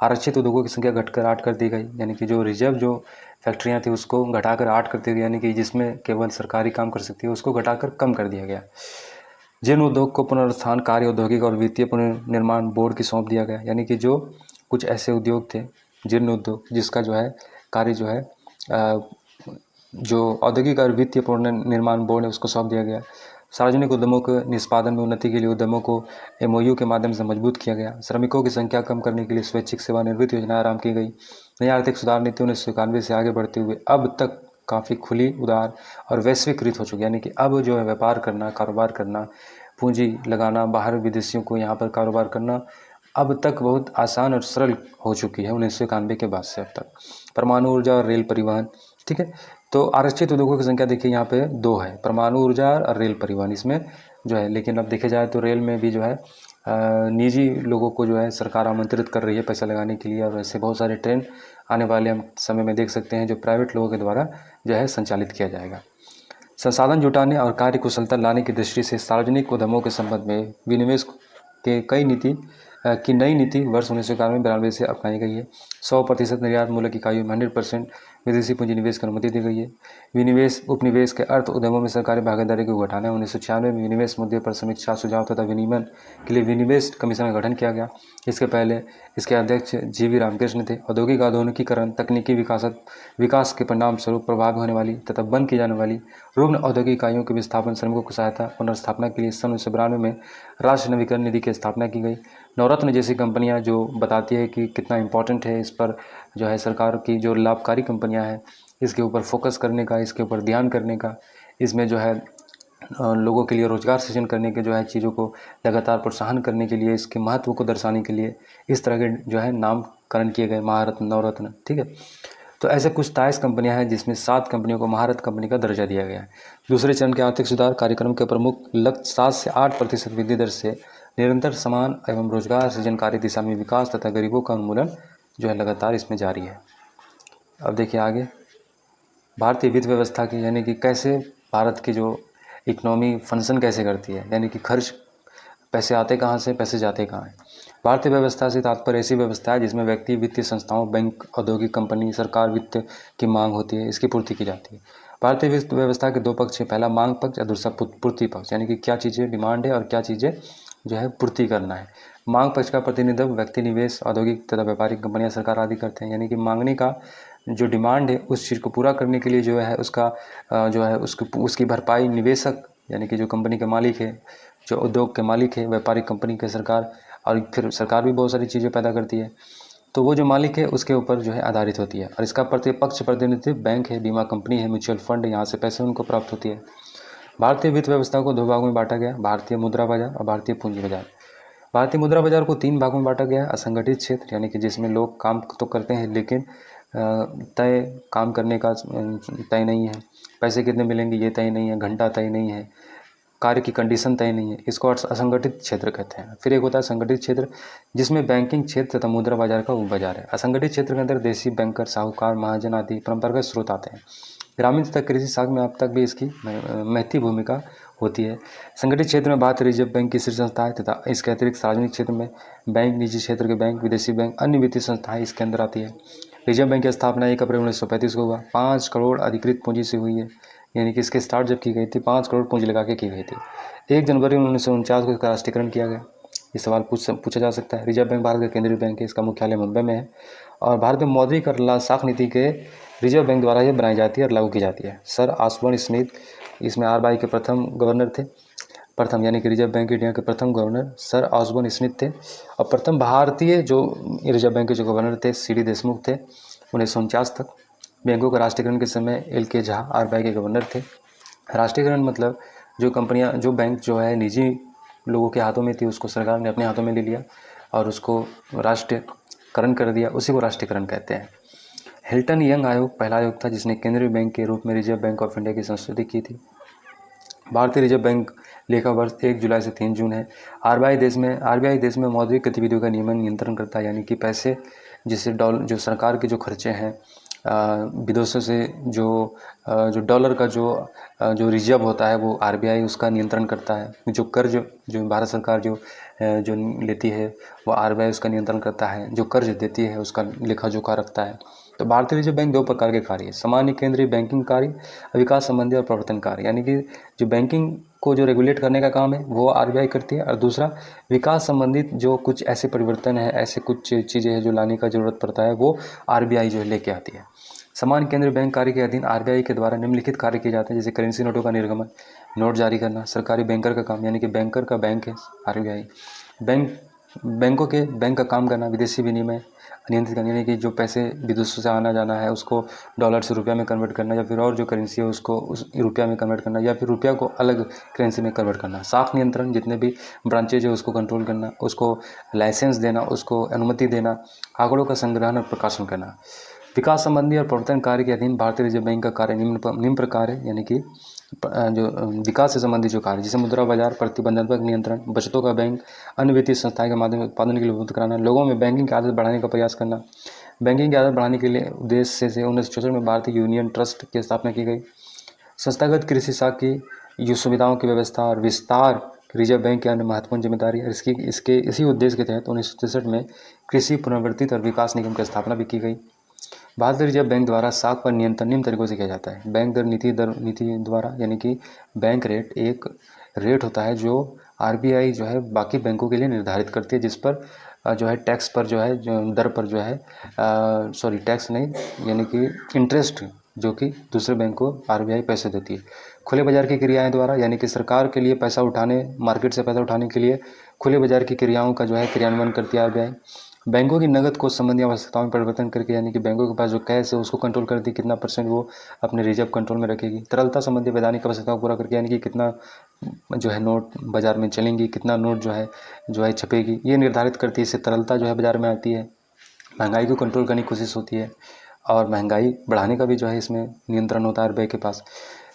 आरक्षित उद्योगों की संख्या घटकर 8 कर दी गई, यानी कि जो रिजर्व जो फैक्ट्रियाँ थी उसको घटाकर 8 कर दी गई, यानी कि जिसमें केवल सरकारी काम कर सकती है उसको घटाकर कम कर दिया गया। जिन उद्योग को पुनरुत्थान कार्य औद्योगिक और वित्तीय पुनर्निर्माण बोर्ड की सौंप दिया गया, यानी कि जो कुछ ऐसे उद्योग थे जीर्ण उद्योग जिसका जो है कार्य जो है जो औद्योगिक और वित्तीय पुनर्निर्माण बोर्ड है उसको सौंप दिया गया। सार्वजनिक उद्यमों के निष्पादन में उन्नति के लिए उद्यमों को MOU के माध्यम से मजबूत किया गया। श्रमिकों की संख्या कम करने के लिए स्वैच्छिक सेवानिवृत्ति योजना आरंभ की गई। नई आर्थिक सुधार नीति 1991 से आगे बढ़ते हुए अब तक काफ़ी खुली, उदार और वैश्वीकृत हो चुकी, यानी कि अब जो है व्यापार करना, कारोबार करना, पूंजी लगाना, बाहर विदेशियों को यहाँ पर कारोबार करना अब तक बहुत आसान और सरल हो चुकी है 1991 के बाद से अब तक। परमाणु ऊर्जा और रेल परिवहन, ठीक है। तो आरक्षित उद्योगों की संख्या देखिए यहाँ पे 2 है, परमाणु ऊर्जा और रेल परिवहन इसमें जो है। लेकिन अब देखे जाए तो रेल में भी जो है निजी लोगों को जो है सरकार आमंत्रित कर रही है पैसा लगाने के लिए, और ऐसे बहुत सारे ट्रेन आने वाले हम समय में देख सकते हैं जो प्राइवेट लोगों के द्वारा जो है संचालित किया जाएगा। संसाधन जुटाने और कार्य कुशलता लाने की दृष्टि से सार्वजनिक उद्यमों के संबंध में विनिवेश की नई नीति वर्ष 1991-92 से अपनाई गई है। 100% निर्यात मूलक इकाइयों में 100% विदेशी पूंजी निवेश की अनुमति दी गई है। विनिवेश उपनिवेश के अर्थ उद्यमों में सरकारी भागीदारी को घटाना है। 1996 में विनिवेश मुद्दे पर समीक्षा सुझाव तथा विनियमन के लिए विनिवेश कमीशन का गठन किया गया। इसके पहले इसके अध्यक्ष GV रामकृष्ण थे। औद्योगिक आधुनिकीकरण तकनीकी विकास के परिणाम स्वरूप प्रभावी होने वाली तथा बंद की जाने वाली रुग्ण औद्योगिक इकाइयों के विस्थापन, श्रमिकों को सहायता, पुनर्स्थापना के लिए सन 1992 में राष्ट्रीय नवीकरण निधि की स्थापना की गई। नवरत्न जैसी कंपनियां जो बताती है कि कितना इंपॉर्टेंट है इस पर जो है सरकार की जो लाभकारी कंपनियां हैं इसके ऊपर फोकस करने का, इसके ऊपर ध्यान करने का, इसमें जो है लोगों के लिए रोजगार सृजन करने के जो है चीज़ों को लगातार प्रोत्साहन करने के लिए, इसके महत्व को दर्शाने के लिए इस तरह के जो है नामकरण किए गए महारत्न, नवरत्न। ठीक है, तो ऐसे कुछ 23 कंपनियां हैं जिसमें 7 कंपनियों को महारत्न कंपनी का दर्जा दिया गया है। दूसरे चरण के आर्थिक सुधार कार्यक्रम के प्रमुख लक्ष्य 7 से 8% वृद्धि दर से निरंतर समान एवं रोजगार सृजनकारी दिशा में विकास तथा गरीबों का उन्मूलन जो है लगातार इसमें जारी है। अब देखिए आगे भारतीय वित्त व्यवस्था की, यानी कि कैसे भारत की जो इकोनॉमी फंक्शन कैसे करती है, यानी कि खर्च पैसे आते कहाँ से, पैसे जाते कहाँ हैं। भारतीय व्यवस्था से तात्पर्य ऐसी व्यवस्था है जिसमें व्यक्ति, वित्तीय संस्थाओं, बैंक, औद्योगिक कंपनी, सरकार वित्त की मांग होती है, इसकी पूर्ति की जाती है। भारतीय वित्त व्यवस्था के 2 पक्ष हैं, पहला मांग पक्ष और दूसरा पूर्ति पक्ष, यानी कि क्या चीज़ें डिमांड है और क्या चीज़ें जो है पूर्ति करना है। मांग पक्ष का प्रतिनिधित्व व्यक्ति, निवेश, औद्योगिक तथा व्यापारिक कंपनियां, सरकार आदि करते हैं। यानी कि मांगने का जो डिमांड है उस चीज़ को पूरा करने के लिए जो है उसका जो है उसकी भरपाई निवेशक, यानी कि जो कंपनी के मालिक है, जो उद्योग के मालिक है, व्यापारिक कंपनी के सरकार, और फिर सरकार भी बहुत सारी चीज़ें पैदा करती है, तो वो जो मालिक है उसके ऊपर जो है आधारित होती है। और इसका प्रतिपक्ष प्रतिनिधित्व बैंक है, बीमा कंपनी है, म्यूचुअल फंड, यहाँ से पैसे उनको प्राप्त होती है। भारतीय वित्त व्यवस्था को 2 भागों में बांटा गया, भारतीय मुद्रा बाजार और भारतीय पूंजी बाजार। भारतीय मुद्रा बाजार को 3 भागों में बांटा गया है। असंगठित क्षेत्र, यानी कि जिसमें लोग काम तो करते हैं लेकिन तय काम करने का तय नहीं है, पैसे कितने मिलेंगे ये तय नहीं है, घंटा तय नहीं है, कार्य की कंडीशन तय नहीं है, इसको असंगठित क्षेत्र कहते हैं। फिर एक होता है संगठित क्षेत्र जिसमें बैंकिंग क्षेत्र तथा मुद्रा बाजार का उपबाजार है। असंगठित क्षेत्र के अंदर देसी बैंकर, साहूकार, महाजन आदि परंपरागत स्रोत आते हैं। ग्रामीण तथा कृषि साख में अब तक भी इसकी महती भूमिका होती है। संगठित क्षेत्र में भारतीय रिजर्व बैंक की शीर्ष संस्था है तथा इसके अतिरिक्त सार्वजनिक क्षेत्र में बैंक, निजी क्षेत्र के बैंक, विदेशी बैंक, अन्य वित्तीय संस्थाएं इसके अंदर आती है। रिजर्व बैंक की स्थापना 1 अप्रैल 1935 को हुआ। 5 करोड़ अधिकृत पूंजी से हुई है, यानी कि इसके स्टार्ट जब की गई थी 5 करोड़ पूंजी लगा के की गई थी। 1 जनवरी 1949 को इसका राष्ट्रीयकरण किया गया। ये सवाल पूछा जा सकता है। रिजर्व बैंक भारत का केंद्रीय बैंक है, इसका मुख्यालय मुंबई में है और भारत में मौद्रिक और साख नीति के रिजर्व बैंक द्वारा ये बनाई जाती है और लागू की जाती है। सर ऑस्बर्न स्मिथ इसमें RBI के प्रथम गवर्नर थे, प्रथम यानी कि रिजर्व बैंक इंडिया के प्रथम गवर्नर सर ऑस्बर्न स्मिथ थे। और प्रथम भारतीय जो रिजर्व बैंक के जो गवर्नर थे CD देशमुख थे 1949 तक। बैंकों का राष्ट्रीयकरण के समय LK झा RBI के गवर्नर थे। राष्ट्रीयकरण मतलब जो कंपनियां, जो बैंक जो है निजी लोगों के हाथों में थी उसको सरकार ने अपने हाथों में ले लिया और उसको राष्ट्रीयकरण कर दिया, उसी को राष्ट्रीयकरण कहते हैं। हिल्टन यंग आयोग पहला आयोग था जिसने केंद्रीय बैंक के रूप में रिजर्व बैंक ऑफ इंडिया की संस्तुति की थी। भारतीय रिजर्व बैंक लेखा वर्ष 1 जुलाई से 3 जून है। RBI देश में मौद्रिक गतिविधियों का नियंत्रण करता है, यानी कि पैसे जिससे जो सरकार के जो खर्चे हैं विदेशों से जो डॉलर का जो रिजर्व होता है वो RBI उसका नियंत्रण करता है। जो कर्ज जो भारत सरकार जो लेती है वो RBI उसका नियंत्रण करता है। जो कर्ज देती है उसका लेखा जोखा रखता है। तो भारतीय रिजर्व बैंक 2 प्रकार के कार्य है, सामान्य केंद्रीय बैंकिंग कार्य, विकास संबंधी और प्रवर्तन कार्य, यानी कि जो बैंकिंग को जो रेगुलेट करने का काम है वो RBI करती है और दूसरा विकास संबंधित जो कुछ ऐसे परिवर्तन है, ऐसे कुछ चीज़ें हैं जो लाने का ज़रूरत पड़ता है वो RBI जो है लेके आती है। सामान्य केंद्रीय बैंक कार्य के अधीन RBI के द्वारा निम्नलिखित कार्य किए जाते हैं, जैसे करेंसी नोटों का निर्गमन, नोट जारी करना, सरकारी बैंकर का काम, यानी कि बैंकर का बैंक है RBI। बैंक का काम करना, विदेशी विनिमय नियंत्रित करना, यानी कि जो पैसे विदेशों से आना जाना है उसको डॉलर से रुपया में कन्वर्ट करना या फिर और जो करेंसी है उसको उस रुपया में कन्वर्ट करना या फिर रुपया को अलग करेंसी में कन्वर्ट करना। साख नियंत्रण, जितने भी ब्रांचेज है उसको कंट्रोल करना, उसको लाइसेंस देना, उसको अनुमति देना, आंकड़ों का संग्रहण और प्रकाशन करना। विकास संबंधी और प्रवर्तन कार्य के अधीन भारतीय रिजर्व बैंक का कार्य निम्न प्रकार है, यानी कि जो विकास से संबंधित जो कार्य, जैसे मुद्रा बाजार, प्रतिबंधात्मक नियंत्रण, बचतों का बैंक, अन्य वित्तीय संस्थाएं के माध्यम से उत्पादन के लिए उपलब्ध कराना, लोगों में बैंकिंग की आदत बढ़ाने का प्रयास करना। बैंकिंग की आदत बढ़ाने के लिए उद्देश्य से 1964 में भारतीय यूनियन ट्रस्ट की स्थापना की गई। संस्थागत कृषि शाखा की सुविधाओं की व्यवस्था और विस्तार रिजर्व बैंक की अन्य महत्वपूर्ण जिम्मेदारी है। इसी उद्देश्य के तहत 1963 में कृषि पुनर्वर्तित और विकास निगम की स्थापना भी की गई। भारतीय रिजर्व बैंक द्वारा साख पर नियंत्रण निम्न तरीकों से किया जाता है। बैंक दर नीति द्वारा, यानी कि बैंक रेट एक रेट होता है जो आरबीआई जो है बाकी बैंकों के लिए निर्धारित करती है, जिस पर जो है टैक्स पर जो है दर पर जो है सॉरी टैक्स नहीं, यानी कि इंटरेस्ट जो कि दूसरे बैंक को आरबीआई पैसे देती है। खुले बाजार की क्रियाएं द्वारा, यानी कि सरकार के लिए पैसा उठाने, मार्केट से पैसा उठाने के लिए खुले बाजार की क्रियाओं का जो है क्रियान्वयन करती है आरबीआई। बैंकों की नगद कोष संबंधी आवश्यकताओं में परिवर्तन करके, यानी कि बैंकों के पास जो कैश है उसको कंट्रोल करती है, कितना परसेंट वो अपने रिजर्व कंट्रोल में रखेगी। तरलता संबंधी वैधानिक आवश्यकताओं को पूरा करके, यानी कि कितना जो है नोट बाजार में चलेंगी, कितना नोट जो है छपेगी, ये निर्धारित करती है। इससे तरलता जो है बाजार में आती है। महंगाई को कंट्रोल करने की कोशिश होती है और महंगाई बढ़ाने का भी जो है इसमें नियंत्रण होता है आरबीआई के पास।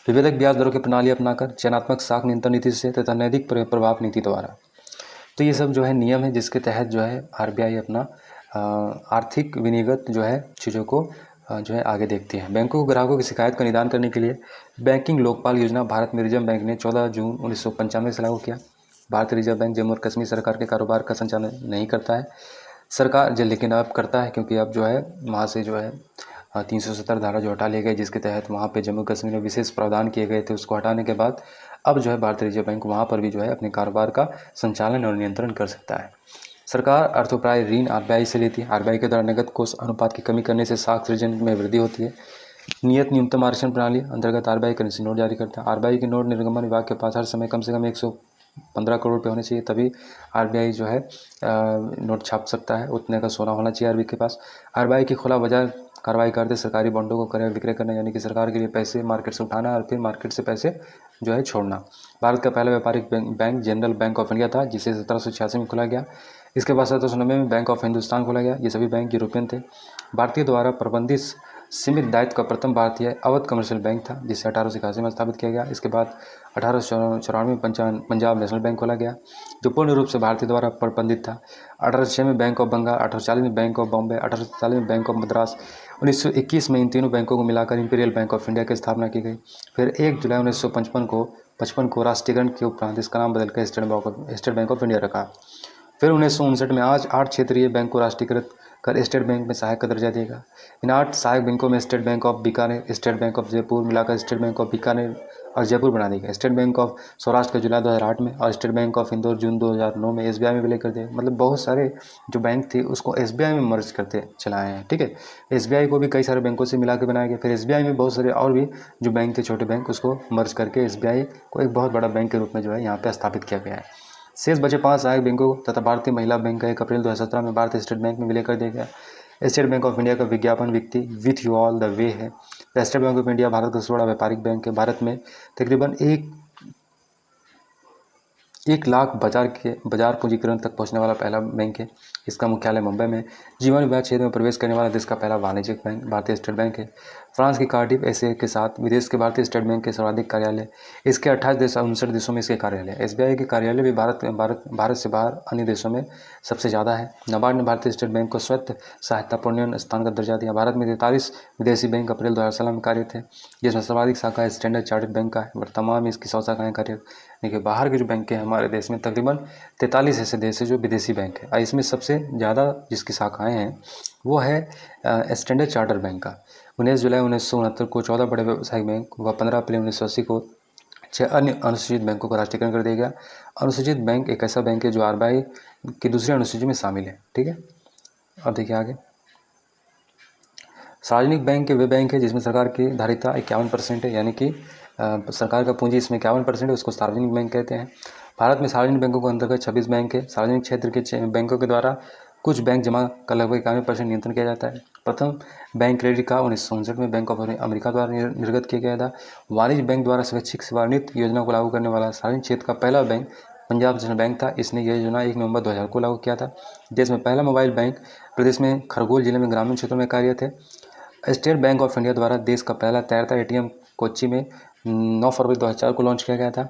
विभेदक ब्याज दरों की प्रणाली अपनाकर, चयनात्मक साख नियंत्रण नीति से तथा नैतिक प्रभाव नीति द्वारा। तो ये सब जो है नियम है जिसके तहत जो है आरबीआई अपना आर्थिक विनिगत जो है चीज़ों को जो है आगे देखती है। बैंकों को ग्राहकों की शिकायत का निदान करने के लिए बैंकिंग लोकपाल योजना भारत में रिजर्व बैंक ने 14 जून 1995 से लागू किया। भारतीय रिजर्व बैंक जम्मू और कश्मीर सरकार के कारोबार का संचालन नहीं करता है सरकार जो, लेकिन अब करता है, क्योंकि अब जो है वहाँ से जो है 370 धारा जो हटा लिए गए, जिसके तहत वहाँ पे जम्मू कश्मीर में विशेष प्रावधान किए गए थे, उसको हटाने के बाद अब जो है भारतीय रिजर्व बैंक वहाँ पर भी जो है अपने कारोबार का संचालन और नियंत्रण कर सकता है। सरकार अर्थोपार्जन ऋण आरबीआई से लेती है। आरबीआई के द्वारा नगद कोष अनुपात की कमी करने से साख सृजन में वृद्धि होती है। नियत न्यूनतम आरक्षण प्रणाली अंतर्गत आरबीआई करेंसी नोट जारी करता है। आरबीआई के नोट निर्गमन विभाग के पास हर समय कम से कम 115 करोड़ रुपये होने चाहिए, तभी आरबीआई जो है नोट छाप सकता है। उतने का सोना होना चाहिए आरबीआई के पास। आरबीआई की खुला बाजार कार्रवाई करते सरकारी बॉन्डों को क्रय विक्रय करना, यानी कि सरकार के लिए पैसे मार्केट से उठाना और फिर मार्केट से पैसे जो है छोड़ना। भारत का पहला व्यापारिक bank general Bank of India था, जिसे 1786 में खोला गया। इसके बाद 1790 में बैंक ऑफ हिंदुस्तान खोला गया। ये सभी बैंक यूरोपियन थे। भारतीय द्वारा प्रबंधित सीमित दायित्व का प्रथम भारतीय अवध कमर्शियल बैंक था, जिसे 1881 में स्थापित किया गया। इसके बाद 1894 में पंजाब नेशनल बैंक खोला गया, जो पूर्ण रूप से भारतीय द्वारा प्रबंधित था। 1806 में बैंक ऑफ बंगाल, 1840 में बैंक ऑफ बॉम्बे, 1847 में बैंक ऑफ मद्रास, 1921 में इन तीनों बैंकों को मिलाकर इंपीरियल बैंक ऑफ इंडिया की स्थापना की गई। फिर 1 जुलाई 1955 को राष्ट्रीयकरण के उपरांत इसका नाम बदलकर स्टेट बैंक ऑफ इंडिया रखा। फिर 1959 में आज 8 क्षेत्रीय बैंक को राष्ट्रीयकृत कर स्टेट बैंक में सहायक का दर्जा देगा। इन 8 सहायक बैंकों में state Bank of Bikaner, state Bank of Jaipur मिलाकर स्टेट बैंक ऑफ बीकानेर और जयपुर बना देगा। स्टेट बैंक ऑफ सौराष्ट्र का जुलाई 2008 में और स्टेट बैंक ऑफ इंदौर जून 2009 में एसबीआई में विलय कर दिया। मतलब बहुत सारे जो बैंक थे उसको एसबीआई में मर्ज करते चलाए हैं। ठीक है, एसबीआई को भी कई सारे बैंकों से मिला के बनाया गया। फिर एसबीआई में बहुत सारे और भी जो बैंक थे छोटे बैंक, उसको मर्ज करके एसबीआई को एक बहुत बड़ा बैंक के रूप में जो है यहाँ पे स्थापित किया गया है। शेष बचे 5 सहायक बैंकों तथा भारतीय महिला बैंक का 1 अप्रैल 2017 में भारतीय स्टेट बैंक में विलय कर दिया गया। स्टेट बैंक ऑफ इंडिया का विज्ञापन व्यक्ति with you all the way है। The State Bank of India Bharat का सबसे बड़ा व्यापारिक बैंक है। भारत में तकरीबन 1 लाख बाजार पूंजीकरण तक पहुंचने वाला पहला बैंक है। इसका मुख्यालय मुंबई में। जीवन विभाग क्षेत्र में प्रवेश करने वाला देश का पहला वाणिज्यिक बैंक भारतीय स्टेट बैंक है। फ्रांस की कार्डिफ ऐसे के साथ विदेश के भारतीय स्टेट बैंक के सर्वाधिक कार्यालय। इसके 59 देशों में इसके कार्यालय। एसबीआई के कार्यालय भी भारत से बाहर अन्य देशों में सबसे ज़्यादा है। नाबार्ड ने भारतीय स्टेट बैंक को स्वतः सहायतापूर्ण स्थान का दर्जा दिया। भारत में 43 विदेशी बैंक अप्रैल 2016 में कार्य थे, जिसमें सर्वाधिक शाखा स्टैंडर्ड चार्टर्ड बैंक का है। वर्तमान में इसकी 100 शाखाएं कार्य। देखिए, बाहर के जो बैंक हैं हमारे देश में तकरीबन 43 ऐसे देश है जो विदेशी बैंक है, और इसमें सबसे ज़्यादा जिसकी शाखाएं हैं वो है स्टैंडर्ड चार्टर्ड बैंक का। 19 जुलाई 1969 को 14 बड़े व्यावसायिक बैंक व 15 अप्रैल 1980 को 6 अन्य अनुसूचित बैंकों का राष्ट्रीयकरण कर दिया गया। अनुसूचित बैंक एक ऐसा बैंक है जो आरबीआई की दूसरी अनुसूची में शामिल है। ठीक है, अब देखिए आगे। सार्वजनिक बैंक के वे बैंक है जिसमें सरकार की धारिता 51% है, यानी कि सरकार का पूंजी इसमें 51% है, उसको सार्वजनिक बैंक कहते हैं। भारत में सार्वजनिक बैंकों के अंतर्गत 26 बैंक है। सार्वजनिक क्षेत्र के बैंकों के द्वारा कुछ बैंक जमा का लगभग 91% नियंत्रण किया जाता है। प्रथम बैंक क्रेडिट का 1959 में बैंक ऑफ अमेरिका द्वारा निर्गत किया गया था। वाणिज्य बैंक द्वारा स्वैच्छिक सेवानिवृत्त योजना को लागू करने वाला सार्वजनिक क्षेत्र का पहला बैंक पंजाब नेशनल बैंक था। इसने यह योजना 1 नवंबर 2000 को लागू किया था। देश में पहला मोबाइल बैंक प्रदेश में खरगोन जिले में ग्रामीण क्षेत्रों में कार्यरत है। स्टेट बैंक ऑफ इंडिया द्वारा देश का पहला तैरता एटीएम कोच्चि में 9 फरवरी 2004 को लॉन्च किया गया था।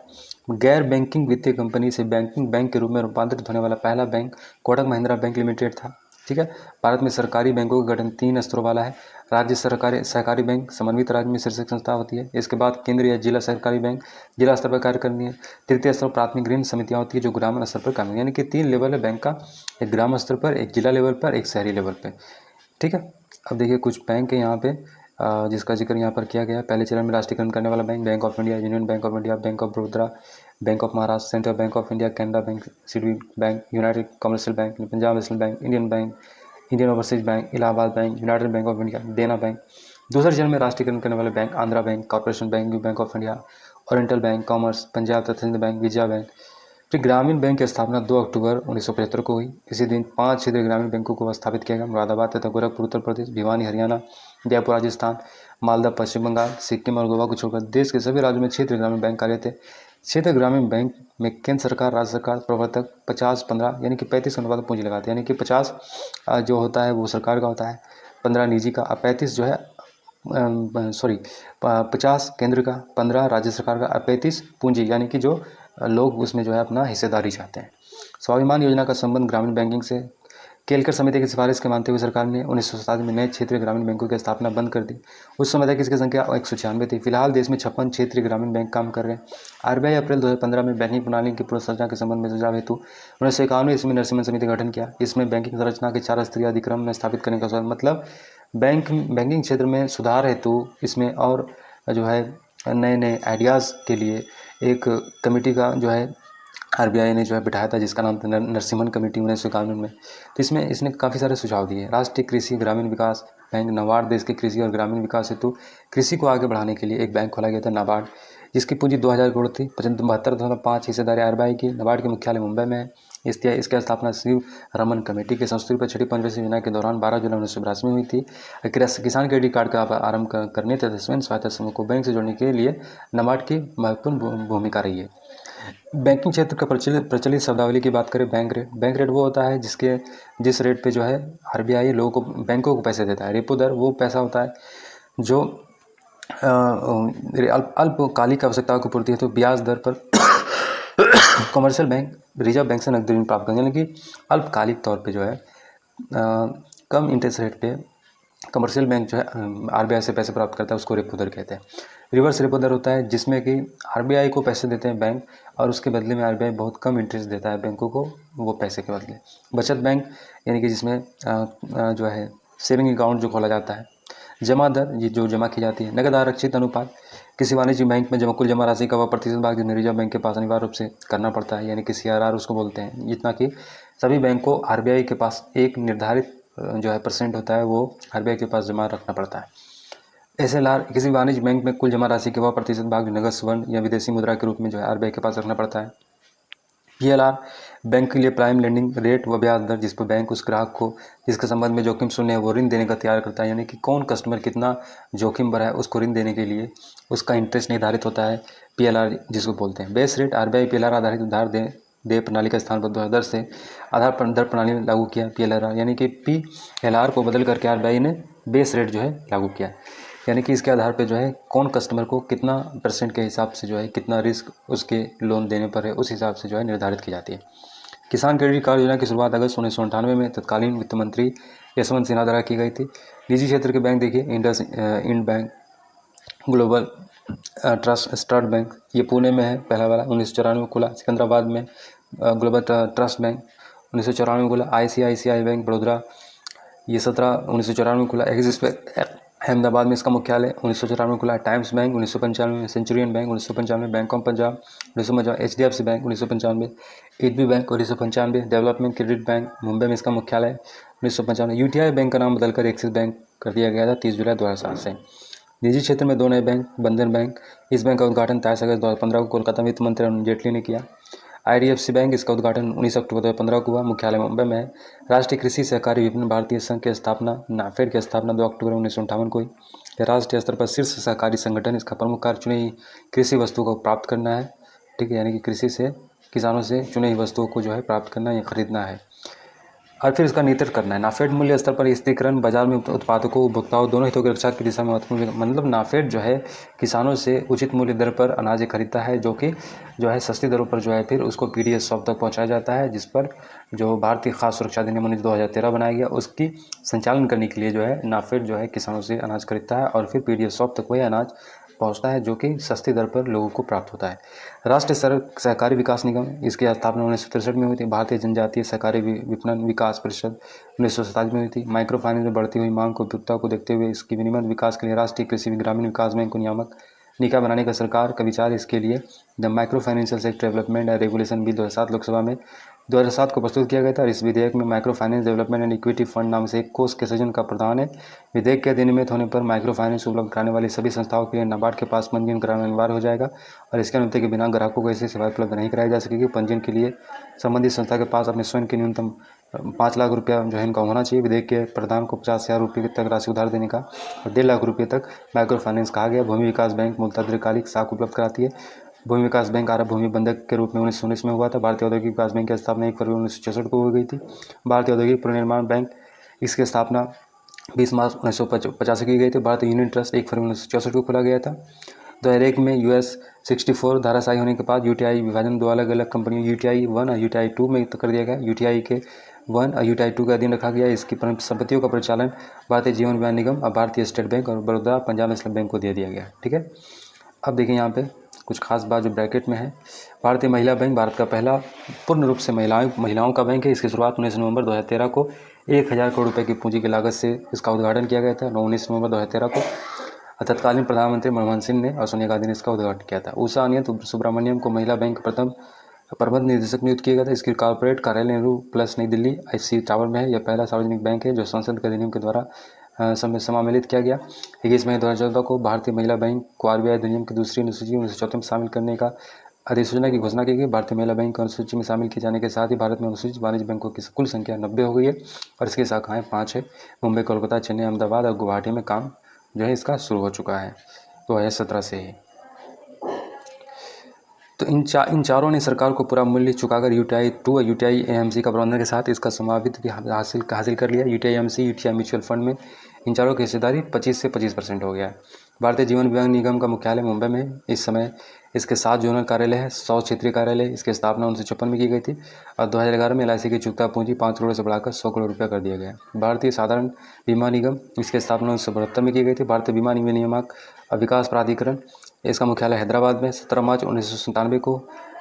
गैर बैंकिंग वित्तीय कंपनी से बैंकिंग बैंक के रूप में रूपांतरित होने वाला पहला bank Kotak Mahindra bank limited था। ठीक है, भारत में सरकारी बैंकों का गठन 3 स्तरों वाला है। राज्य सहकारी बैंक समन्वित राज्य में शीर्षक संस्था होती है। इसके बाद केंद्रीय या जिला सहकारी बैंक जिला स्तर पर कार्य करनी है। तृतीय स्तर प्राथमिक ऋण समितियाँ होती है जो ग्रामीण स्तर पर काम, यानी कि 3 लेवल है बैंक का, एक ग्राम स्तर पर, एक जिला लेवल पर, एक शहरी लेवल पर। ठीक है। अब देखिए कुछ बैंक है यहाँ पे जिसका जिक्र यहाँ पर किया गया है। पहले चरण में राष्ट्रीयकरण करने वाला bank, bank of India, union bank of India, bank of Baroda, bank of Maharashtra, central bank of India, Canara bank, city bank, United commercial bank, Punjab national bank, Indian bank, Indian overseas bank, Allahabad bank, United bank of India, देना bank. दूसरे चरण में राष्ट्रीयकरण करने वाले bank Andhra bank, corporation bank, bank of India, oriental bank, commerce, Punjab तथा Sindh bank, Vijaya bank. फिर ग्रामीण बैंक की स्थापना 2 अक्टूबर 1975 को हुई। इसी दिन 5 क्षेत्रीय ग्रामीण बैंकों को स्थापित किया गया। मुरादाबाद तथा गोरखपुर उत्तर प्रदेश, भिवानी हरियाणा, जयपुर राजस्थान, मालदा पश्चिम बंगाल, सिक्किम और गोवा को छोड़कर देश के सभी राज्यों में क्षेत्रीय ग्रामीण बैंक कार्य थे। क्षेत्रीय ग्रामीण बैंक में केंद्र सरकार, राज्य सरकार, प्रवर्तक 50-15 यानी कि 35 अनुपात पूंजी लगाते हैं। यानी कि 50 जो होता है वो सरकार का होता है, 15 निजी का, 35 जो है 50 केंद्र का, 15 राज्य सरकार का, 35 पूंजी यानी कि जो लोग उसमें जो है अपना हिस्सेदारी चाहते हैं। स्वाभिमान योजना का संबंध ग्रामीण बैंकिंग से। केलकर समिति की सिफारिश के मानते हुए सरकार ने 1957 में नए क्षेत्रीय ग्रामीण बैंकों की स्थापना बंद कर दी। उस समय तक इसकी संख्या 196 थी। फिलहाल देश में 56 क्षेत्रीय ग्रामीण बैंक काम कर रहे हैं। आरबीआई अप्रैल 2015 में बैंकिंग प्रणाली की पुनर्संरचना के संबंध में सुझाव हेतु 1951 में इसमें नरसिम्हन समिति का गठन किया। इसमें बैंकिंग संरचना के 4 स्तरीय अधिक्रम में स्थापित करने का मतलब बैंकिंग क्षेत्र में सुधार हेतु इसमें और जो है नए नए आइडियाज़ के लिए एक कमेटी का जो है आरबीआई ने जो है बिठाया था, जिसका नाम था नरसिम्हन कमेटी 1991 में। तो इसमें इसने काफ़ी सारे सुझाव दिए। राष्ट्रीय कृषि ग्रामीण विकास बैंक नाबार्ड देश के कृषि और ग्रामीण विकास हेतु कृषि को आगे बढ़ाने के लिए एक बैंक खोला गया था, नाबार्ड, जिसकी पूंजी 2000 करोड़ थी। 72.5 हिस्सेदारी आरबीआई की। नाबार्ड के मुख्यालय मुंबई में है। इसकी स्थापना शिव रमन कमेटी के संस्तुति पर छठी पंचवर्षीय योजना के दौरान 12 जुलाई 1982 में हुई थी। किसान क्रेडिट कार्ड का आरंभ करने तथा स्वयं सहायता समूह को बैंक से जोड़ने के लिए नाबार्ड की महत्वपूर्ण भूमिका रही है। बैंकिंग क्षेत्र का प्रचलित शब्दावली की बात करें, बैंक रेट वो होता है जिस रेट पे जो है आरबीआई लोगों को बैंकों को पैसे देता है। रेपो दर वो पैसा होता है जो अल्पकालिक आवश्यकताओं की पूर्ति है तो ब्याज दर पर कमर्शियल बैंक रिजर्व बैंक से नकदी ऋण प्राप्त करते हैं, यानी कि अल्पकालिक तौर पे जो है कम इंटरेस्ट रेट पे कमर्शियल बैंक जो है आरबीआई से पैसे प्राप्त करता है, उसको रेपो दर कहते हैं। रिवर्स रेपो दर होता है जिसमें कि आरबीआई को पैसे देते हैं बैंक और उसके बदले में आरबीआई बहुत कम इंटरेस्ट देता है बैंकों को वो पैसे के बदले। बचत बैंक यानी कि जिसमें जो है सेविंग अकाउंट जो खोला जाता है। जमा दर ये जो जमा की जाती है। नकद आरक्षित अनुपात किसी वाणिज्यिक बैंक में कुल जमा राशि का वह प्रतिशत भाग जिन्हें रिजर्व बैंक के पास अनिवार्य रूप से करना पड़ता है, यानी कि सीआरआर उसको बोलते हैं। जितना कि सभी बैंक को आरबीआई के पास एक निर्धारित जो है परसेंट होता है वो आरबीआई के पास जमा रखना पड़ता है। एसएलआर किसी वाणिज्य बैंक में कुल जमा राशि के वह प्रतिशत भाग नगद, स्वर्ण या विदेशी मुद्रा के रूप में जो है आरबीआई के पास रखना पड़ता है। पीएलआर बैंक के लिए प्राइम लेंडिंग रेट व ब्याज दर जिस पर बैंक उस ग्राहक को जिसके संबंध में जोखिम शून्य है वो ऋण देने का तैयार करता है, यानी कि कौन कस्टमर कितना जोखिम भरा है उसको ऋण देने के लिए उसका इंटरेस्ट निर्धारित होता है, पीएलआर जिसको बोलते हैं। बेस रेट आरबीआई पीएलआर आधारित उधार दे प्रणाली का स्थान पर 2010 से आधार पर दर प्रणाली लागू किया, पीएलआर यानी कि पीएलआर को बदल करके आरबीआई ने बेस रेट जो है लागू किया, यानी कि इसके आधार पे जो है कौन कस्टमर को कितना परसेंट के हिसाब से जो है कितना रिस्क उसके लोन देने पर है उस हिसाब से जो है निर्धारित की जाती है। किसान क्रेडिट कार्ड योजना की शुरुआत अगस्त 1998 में तत्कालीन वित्त मंत्री यशवंत सिन्हा द्वारा की गई थी। निजी क्षेत्र के बैंक देखिए Ind bank, global start bank, ये पुणे में है पहला वाला, 1994 में खुला। सिकंदराबाद में ग्लोबल ट्रस्ट बैंक 1994 में खुला। आईसीआईसीआई बैंक बड़ौदा ये 1994 में खुला। एक्सिस बैंक अहमदाबाद में इसका मुख्यालय 1994 में खुला। टाइम्स बैंक 1995 में, Centurion Bank 1995, Bank of Punjab 1995, HDFC Bank 1995, IDBI Bank 1995, Development Credit Bank Mumbai में इसका मुख्यालय 1995। यूटीआई बैंक का नाम बदलकर एक्सिस बैंक कर दिया गया था 30 जुलाई 2007 से। निजी क्षेत्र में 2 नए बैंक, बंधन बैंक, इस बैंक का उद्घाटन 23 अगस्त 2015 को कोलकाता वित्त मंत्री अरुण जेटली ने किया। आईडीएफसी बैंक इसका उद्घाटन 19 अक्टूबर 2015 को हुआ, मुख्यालय मुंबई में है। राष्ट्रीय कृषि सहकारी विपणन भारतीय संघ की स्थापना नाफेड की स्थापना 2 अक्टूबर 1958 को हुई। राष्ट्रीय स्तर पर शीर्ष सहकारी संगठन, इसका प्रमुख कार्य चुनी हुई कृषि वस्तुओं को प्राप्त करना है, ठीक है, यानी कि कृषि से किसानों से चुनी हुई वस्तुओं को जो है प्राप्त करना या खरीदना है और फिर इसका नेतृत्व करना है। नाफेड मूल्य स्तर पर स्थिरीकरण, बाजार में उत्पादकों उपभोक्ताओं दोनों हितों की रक्षा की दिशा में महत्वपूर्ण, मतलब नाफेड जो है किसानों से उचित मूल्य दर पर अनाज खरीदता है जो कि जो है सस्ती दरों पर जो है फिर उसको पीडीएस शॉप तक पहुंचाया जाता है, जिस पर जो भारतीय खाद्य सुरक्षा अधिनियम 2013 बनाया गया उसकी संचालन करने के लिए जो है नाफेड जो है किसानों से अनाज खरीदता है और फिर पीडीएस शॉप तक वही अनाज पहुंचता है, जो कि सस्ती दर पर लोगों को प्राप्त होता है। राष्ट्रीय सहकारी विकास निगम, इसकी स्थापना 1963 में हुई थी। भारतीय जनजातीय सहकारी विपणन विकास परिषद 1947 में हुई थी। माइक्रो फाइनेंस में बढ़ती हुई मांग को उपयुक्तता को देखते हुए इसकी विनियमित विकास के लिए राष्ट्रीय कृषि ग्रामीण विकास बैंक को नियामक निकाय बनाने का सरकार का विचार। इसके लिए the micro financial sector development and regulation bill 2007 Lok Sabha में 2007 को प्रस्तुत किया गया था। इस विधेयक में micro finance development and equity fund नाम से एक कोष के सृजन का प्रावधान है। विधेयक के अधिनियमित होने पर माइक्रो फाइनेंस उपलब्ध कराने वाली सभी संस्थाओं के लिए नाबार्ड के पास पंजीयन कराना अनिवार्य हो जाएगा और इसके अनुमति के बिना ग्राहकों को ऐसी सेवाएं उपलब्ध नहीं कराई जा सकेगी। पंजीयन के लिए संबंधित संस्था के पास अपने स्वयं के न्यूनतम 5 लाख रुपया जो है इनका होना चाहिए। विधेयक के प्रावधान को 50,000 रुपये तक राशि उधार देने का और 1.5 लाख रुपये तक माइक्रो फाइनेंस कहा गया। भूमि विकास बैंक मूलतः दीर्घकालिक साख उपलब्ध कराती है। भूमि विकास बैंक आरंभ भूमि बंधक के रूप में 1919 में हुआ था। भारतीय औद्योगिक विकास बैंक की स्थापना 1 फरवरी 1966 को हो गई थी। भारतीय औद्योगिक पुनर्निर्माण बैंक, इसकी स्थापना 20 मार्च 1985 की गई थी। भारतीय यूनियन ट्रस्ट 1 फरवरी 1964 को खोला गया था। 2001 में US 64 धाराशाही होने के बाद यूटीआई विभाजन 2 अलग अलग कंपनियों यूटीआई 1 और यूटीआई 2 में कर दिया गया। यूटीआई के 1 और यूटीआई 2 का अधीन रखा गया। इसकी संपत्तियों का परिचालन भारतीय जीवन बीमा निगम और भारतीय स्टेट बैंक और बड़ौदा पंजाब नेशनल बैंक को दे दिया गया। ठीक है, अब देखिए यहाँ पे कुछ खास बात जो ब्रैकेट में है। भारतीय महिला बैंक भारत का पहला पूर्ण रूप से महिलाओं का बैंक है। इसकी शुरुआत 19 नवंबर 2013 को 1000 करोड़ रुपए की पूंजी की लागत से इसका उद्घाटन किया गया था। 19 नवंबर 2013 को तत्कालीन प्रधानमंत्री मनमोहन सिंह ने और सोनिया गांधी ने इसका उद्घाटन किया था। उषा अनियत सुब्रमण्यम को महिला बैंक प्रथम प्रबंध निदेशक नियुक्त किया गया था। इसकी कॉर्पोरेट कार्यालय नेहरू प्लस नई दिल्ली IC टावर में है। यह पहला सार्वजनिक बैंक है जो संसद के अधिनियम के द्वारा सम्मिलित किया गया। 21 मई 2014 को भारतीय महिला बैंक को RBI अधिनियम की दूसरी अनुसूची 1974 में शामिल करने का अधिसूचना की घोषणा की गई। भारतीय महिला बैंक को अनुसूची में शामिल किए जाने के साथ ही भारत में अनुसूचित वाणिज्य बैंकों की कुल संख्या 90 हो गई है और इसकी शाखाएं 5 है। मुंबई, कोलकाता, चेन्नई, अहमदाबाद और गुवाहाटी में काम जो है इसका शुरू हो चुका है 2017 से ही। तो इन चारों ने सरकार को पूरा मूल्य चुकाकर यूटीआई 2 और यूटीआई AMC का प्रबंधन के साथ इसका समावित भी हासिल कर लिया। UTI AMC UTI mutual fund में इन चारों की हिस्सेदारी 25 से 25% हो गया है। भारतीय जीवन बीमा निगम का मुख्यालय मुंबई में इस समय इसके 7 जोनल कार्यालय है, 100 क्षेत्रीय कार्यालय। इसकी स्थापना 1956 में की गई थी और 2011 में LIC की चुकता पूंजी 5 करोड़ से बढ़ाकर 100 करोड़ रुपया कर दिया गया। भारतीय साधारण बीमा निगम, इसकी स्थापना 1972 में की गई थी। भारतीय बीमा विनियामक विकास प्राधिकरण, इसका मुख्यालय हैदराबाद में 17 मार्च 1997 को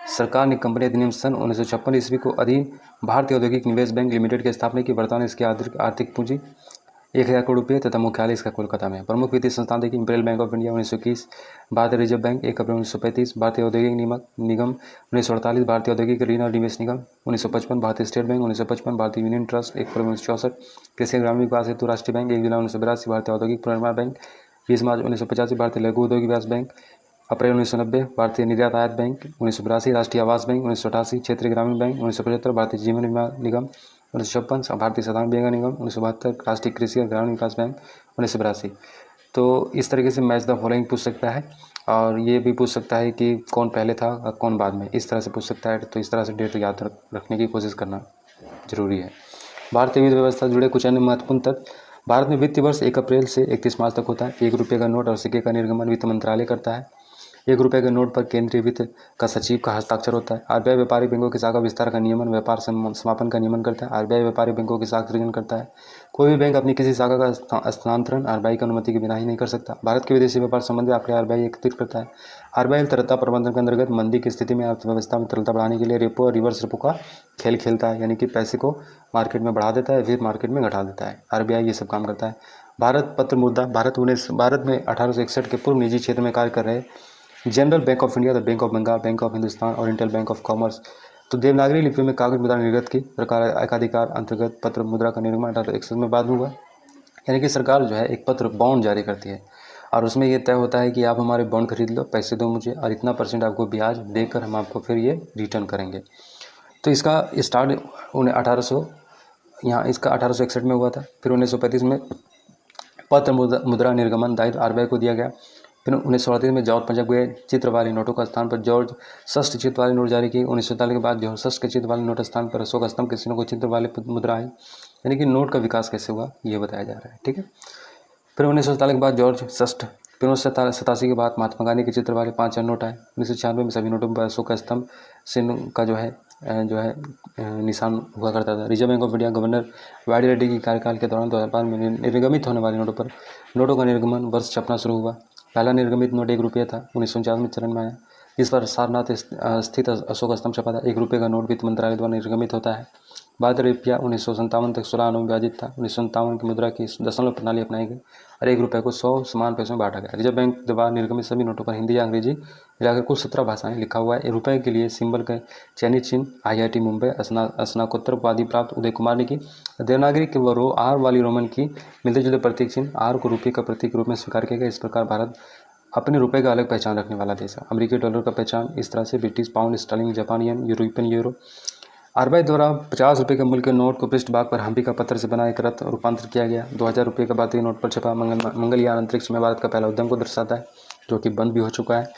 सरकार ने कंपनी अधिनियम सन 1956 ईस्वी को अधीन भारतीय औद्योगिक निवेश बैंक लिमिटेड की स्थापना की। वर्तमान इसकी आर्थिक पूंजी 1000 करोड़ रुपये तथा मुख्यालय इसका कोलकाता में। प्रमुख वित्तीय संस्थान देखिए इंपीरियल बैंक ऑफ इंडिया 1921, भारतीय रिजर्व बैंक 1 अप्रैल 1935, भारतीय औद्योगिक निगम 1948, भारतीय औद्योगिक ऋण और निवेश निगम 1955, भारतीय स्टेट बैंक 1955, भारतीय यूनियन ट्रस्ट 1 फरवरी 1964, कृषि ग्रामीण विकास हेतु राष्ट्रीय बैंक 1 जुलाई 1982, भारतीय औद्योगिक पुनर्निर्माण बैंक 20 मार्च 1985, भारतीय लघु उद्योग विकास बैंक अप्रैल 1990, भारतीय निर्यात आयात बैंक 1982, राष्ट्रीय आवास बैंक 1988, क्षेत्रीय ग्रामीण बैंक 1975, भारतीय जीवन बीमा निगम 1956, भारतीय साधारण बीमा निगम 1972, राष्ट्रीय कृषि और ग्रामीण विकास बैंक 1982। तो इस तरीके से मैच द फॉलोइंग पूछ सकता है और ये भी पूछ सकता है कि कौन पहले था और कौन बाद में, इस तरह से पूछ सकता है। तो इस तरह से डेट याद रखने की कोशिश करना जरूरी है। भारतीय वित्त व्यवस्था जुड़े कुछ अन्य महत्वपूर्ण तथ्य। भारत में वित्तीय वर्ष 1 अप्रैल से 31 मार्च तक होता है। 1 रुपये का नोट और सिक्के का निर्गमन वित्त मंत्रालय करता है। 1 रुपये के नोट पर केंद्रीय वित्त का सचिव का हस्ताक्षर होता है। RBI व्यापारिक बैंकों की शाखा विस्तार का नियमन, व्यापार समापन का नियमन करता है। RBI व्यापारिक बैंकों की शाखा सृजन करता है। कोई भी बैंक अपनी किसी शाखा का स्थानांतरण RBI की अनुमति के बिना ही नहीं कर सकता। भारत के विदेशी व्यापार संबंधी आंकड़े RBI एकत्रित करता है। RBI तरलता प्रबंधन के अंतर्गत मंदी की स्थिति में अर्थव्यवस्था में तरलता बढ़ाने के लिए रेपो और रिवर्स रेपो का खेल खेलता है, यानी कि पैसे को मार्केट में बढ़ा देता है फिर मार्केट में घटा देता है। RBI ये सब काम करता है। भारत पत्र मुद्रा, भारत में 1861 के पूर्व निजी क्षेत्र में कार्य कर रहे General Bank of India, the Bank of Bengal, Bank of Hindustan, Oriental Bank of Commerce तो देवनागरी लिपि में कागज मुद्रा निर्गत की प्रकार एकाधिकार अंतर्गत पत्र मुद्रा का निर्माण 1861 में बाद में हुआ। यानी कि सरकार जो है एक पत्र बॉन्ड जारी करती है और उसमें ये तय होता है कि आप हमारे बॉन्ड खरीद लो, पैसे दो मुझे और इतना % आपको ब्याज देकर हम आपको फिर ये रिटर्न करेंगे। तो इसका स्टार्ट 1861 में हुआ था। फिर 1935 में पत्र मुद्रा निर्गमन दायित्व RBI को दिया गया। फिर 1938 में जॉर्ज पंजाब गए चित्र वाले नोटों का स्थान पर जॉर्ज षष्ठ चित्र वाले नोट जारी किए। 1947 के बाद जॉर्ज षष्ठ के चित्र वाले नोट स्थान पर अशोक स्तंभ के चिन्हों को चित्र वाले मुद्रा आई। यानी कि नोट का विकास कैसे हुआ ये बताया जा रहा है। ठीक है, फिर 1947 के बाद जॉर्ज षष्ठ, फिर 1987 के बाद महात्मा गांधी के चित्र वाले 5 नोट आए। 1996 में सभी नोटों पर अशोक स्तंभ चिन्ह का जो है निशान हुआ करता था। Reserve bank of India governor वाडी रेड्डी की कार्यकाल के दौरान 2005 में निर्गमित होने वाले नोटों का निर्गमन वर्ष छपना शुरू हुआ। पहला निर्गमित नोट 1 रुपये था, 1949 में चलन में आया। इस पर सारनाथ स्थित अशोक स्तंभ छपा था। 1 रुपये का नोट वित्त मंत्रालय द्वारा निर्गमित होता है। भारतीय रुपया 1957 तक 16 आनों में विभाजित था। 1957 की मुद्रा की दशमलव प्रणाली अपनाई गई और 1 रुपये को 100 समान पैसों में बांटा गया। रिजर्व बैंक द्वारा निर्गमित सभी नोटों पर हिंदी या अंग्रेजी मिलाकर कुल 17 भाषाएं लिखा हुआ है। रुपये के लिए सिंबल का चयनित चिन्ह IIT मुंबई स्नातकोत्तर उपाधि प्राप्त उदय कुमार ने की। देवनागरी के व आर वाली रोमन की मिलते जुलते प्रतीक चिन्ह आर को रुपये का प्रतीक के रूप में स्वीकार किया गया। इस प्रकार भारत अपने रुपये का अलग पहचान रखने वाला देश है। अमेरिकी डॉलर का पहचान इस तरह से ब्रिटिश पाउंड, स्टर्लिंग, जापानी येन, यूरोपियन यूरो। RBI द्वारा 50 रुपये के मूल्य के नोट को पृष्ठभाग पर हम्पी का पत्थर से बना एक रथ रूपांतरित किया गया। 2000 रुपये का भारतीय नोट पर छपा मंगलयान अंतरिक्ष में भारत का पहला उद्यम को दर्शाता है, जो कि बंद भी हो चुका है।